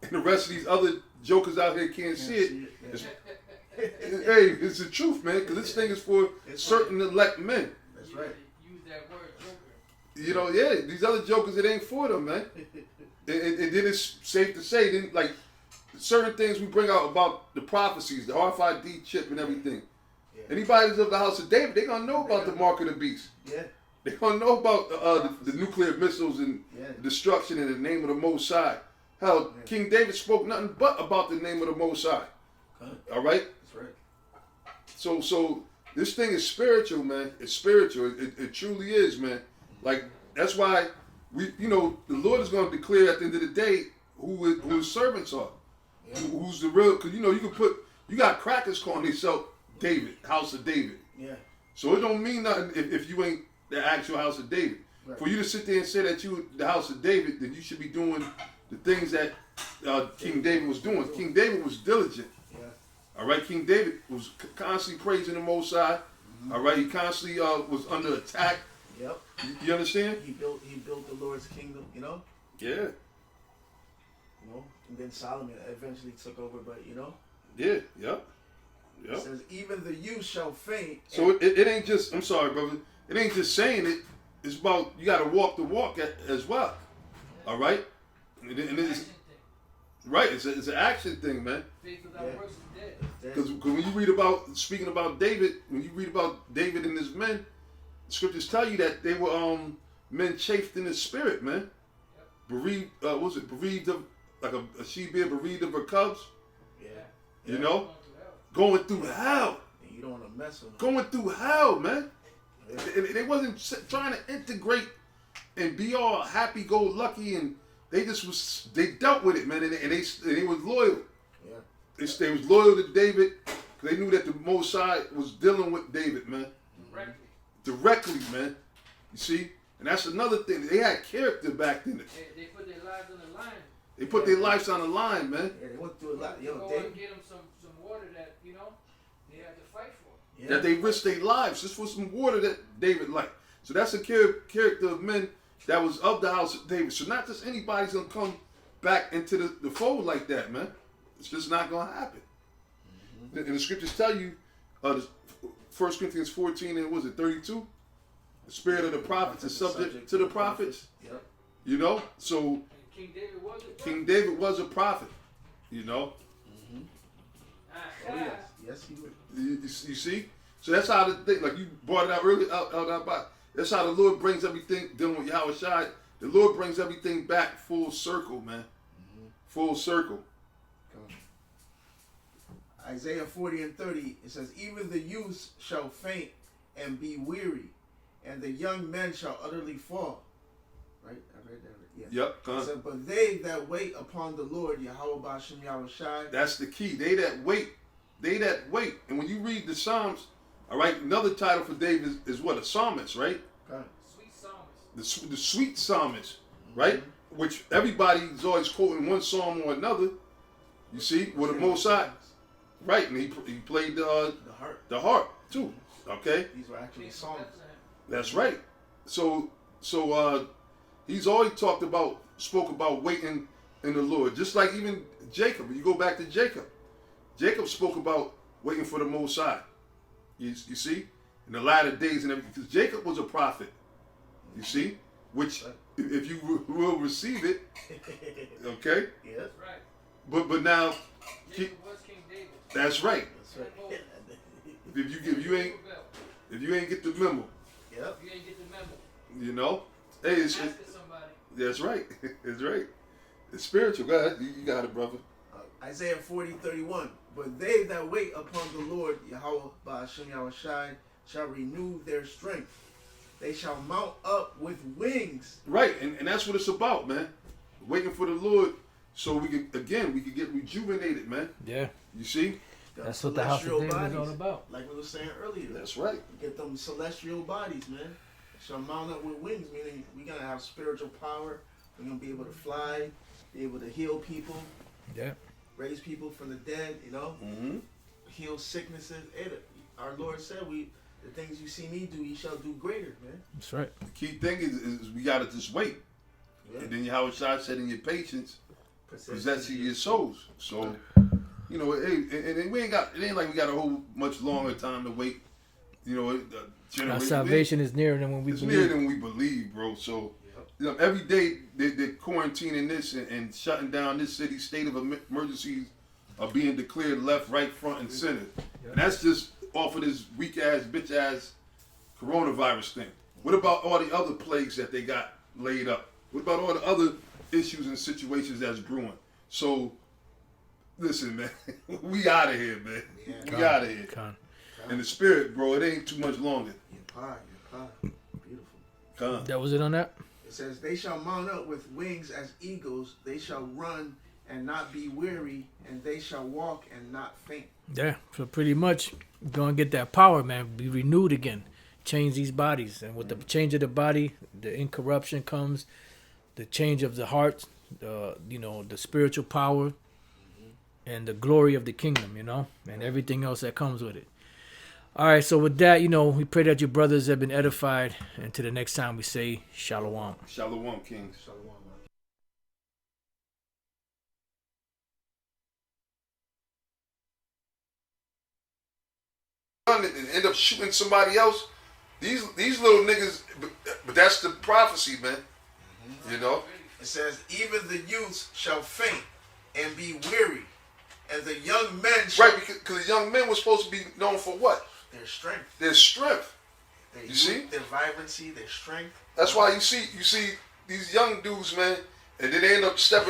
S2: and the rest of these other jokers out here can't see it. Hey, it's the truth, man. Because this thing is for certain elect men.
S3: That's right.
S4: Use that word, joker.
S2: You know, yeah. These other jokers, it ain't for them, man. And then it's safe to say, then like certain things we bring out about the prophecies, the RFID chip and everything.
S3: Yeah.
S2: Anybody that's of the house of David, they gonna know about the mark of the beast.
S3: Yeah.
S2: They gonna know about the nuclear missiles and
S3: Yeah.
S2: destruction in the name of the Most High. Hell,
S3: Yeah.
S2: King David spoke nothing but about the name of the Most High. All right.
S3: That's right.
S2: So this thing is spiritual, man. It's spiritual. It truly is, man. Like that's why the Lord is gonna declare at the end of the day who his servants are.
S3: Yeah.
S2: Who's the real? Because you got crackers calling themselves David, House of David.
S3: Yeah.
S2: So it don't mean nothing if you ain't the actual House of David.
S3: Right.
S2: For you to sit there and say that you the House of David, then you should be doing the things that King David was doing. King David was diligent.
S3: Yeah.
S2: All right, King David was constantly praising the Most High. All right, he constantly was under attack.
S3: Yep.
S2: You understand?
S3: He built the Lord's kingdom,
S2: Yeah,
S3: and then Solomon eventually took over, but
S2: yeah, yep.
S3: it says even the youth shall faint.
S2: So it ain't just. I'm sorry, brother. It ain't just saying it. It's about you got to walk the walk as well. All right, and it's right. It's an action thing, man.
S4: Faith without
S3: Yeah.
S4: works is dead.
S2: Because when you read about speaking about David, when you read about David and his men, the scriptures tell you that they were men chafed in the spirit, man. Bereaved, bereaved of like a she-bear bereaved of her cubs.
S3: Yeah.
S2: You know, going through hell,
S3: And you don't want to mess with them.
S2: going through hell, man.
S3: Yeah.
S2: And they wasn't trying to integrate and be all happy-go-lucky, and they dealt with it, man, and they was loyal.
S3: Yeah.
S2: They was loyal to David. They knew that the Most High was dealing with David, man. Directly, man. You see? And that's another thing. They had character back then.
S4: They put their lives on the line.
S2: They put their lives on the line, man.
S3: Yeah, they went through a lot. Yo,
S4: Go
S3: David.
S4: and get them some water that, they had to fight for.
S3: Yeah.
S2: That they risked their lives just for some water that David liked. So that's a character of men that was of the house of David. So not just anybody's going to come back into the fold like that, man. It's just not going to happen. And the scriptures tell you, 1 Corinthians 14 and was it 32? The spirit of the prophets is subject to the prophets.
S3: Yep.
S2: You know? So
S4: And King David was a prophet.
S2: King David was a prophet. You know?
S4: Ah,
S3: Oh, yes. Yes, he would.
S2: You see? So that's how the thing, like you brought it out earlier, that's how the Lord brings everything, dealing with Yahweh Shai, the Lord brings everything back full circle, man. Full circle.
S3: Isaiah 40 and 30, it says, even the youths shall faint and be weary, and the young men shall utterly fall. Right? I read that. Yeah.
S2: Yep.
S3: It says, but they that wait upon the Lord, Yahweh Ba'ashem Yahweh Shai.
S2: That's the key. They that wait. And when you read the Psalms, all right, another title for David is what? A psalmist, right?
S4: Sweet psalmist.
S2: The sweet psalmist, right? Which everybody's always quoting one psalm or another. You see, with the Most High. Right, and he played the harp too. Okay,
S3: These were actually songs.
S2: that's right. So he's always spoke about waiting in the Lord. Just like even Jacob. You go back to Jacob. Jacob spoke about waiting for the Most High. You see, in the latter days and everything. Because Jacob was a prophet. You see, which if you will receive it, okay.
S3: Yes.
S4: Right.
S2: But now.
S4: Jacob was King David.
S2: That's right.
S3: That's right.
S2: If you ain't get the memo,
S3: Yep.
S4: You ain't get the memo.
S2: you know, hey,
S4: Ask it somebody.
S2: that's right. It's right. It's spiritual. Go ahead. You got it, brother.
S3: Isaiah 40:31. But they that wait upon the Lord, Yahweh Ba'ashem Yahweh Shai, shall renew their strength. They shall mount up with wings.
S2: Right, and that's what it's about, man. Waiting for the Lord, so we could get rejuvenated, man.
S1: Yeah.
S2: You see?
S1: That's what the house of David is all about.
S3: Like we were saying earlier.
S2: That's right.
S3: Get them celestial bodies, man. Shall mount up with wings, meaning we're gonna have spiritual power. We're gonna be able to fly, be able to heal people,
S1: Yeah.
S3: raise people from the dead,
S2: Mm-hmm.
S3: heal sicknesses. Our Lord said, the things you see me do, you shall do greater, man.
S1: That's right.
S2: The key thing is we gotta just wait, and then Yahweh Shai said, in your patience, possess your souls. So. You know, and we ain't got. It ain't like we got a whole much longer time to wait. You know,
S1: Our salvation is nearer than when we
S2: it's
S1: believe.
S2: nearer than we believe, bro. So, you know, every day they're quarantining this and shutting down this city. State of emergencies are being declared left, right, front, and center. And that's just off of this weak ass, bitch ass coronavirus thing. What about all the other plagues that they got laid up? What about all the other issues and situations that's brewing? So. Listen, man, we out of here, man.
S3: Yeah.
S2: We out of here.
S1: Con.
S2: In the spirit, bro, it ain't too much longer.
S3: Your pie. Beautiful.
S2: Come.
S1: That was it on that?
S3: It says, they shall mount up with wings as eagles. They shall run and not be weary, and they shall walk and not faint.
S1: Yeah. So pretty much, go and get that power, man. Be renewed again. Change these bodies. And with the change of the body, the incorruption comes, the change of the heart, the spiritual power, and the glory of the kingdom, and everything else that comes with it. All right, so with that, we pray that your brothers have been edified. And to the next time we say, Shalom.
S2: Shalom, kings.
S3: Shalom.
S2: And end up shooting somebody else. These little niggas, but that's the prophecy, man. You know?
S3: It says, even the youths shall faint and be weary, and the young men shall...
S2: Right, because the young men were supposed to be known for what?
S3: Their strength.
S2: Their strength.
S3: Their
S2: You
S3: youth,
S2: see?
S3: Their vibrancy, their strength.
S2: That's why you see these young dudes, man, and then they end up stepping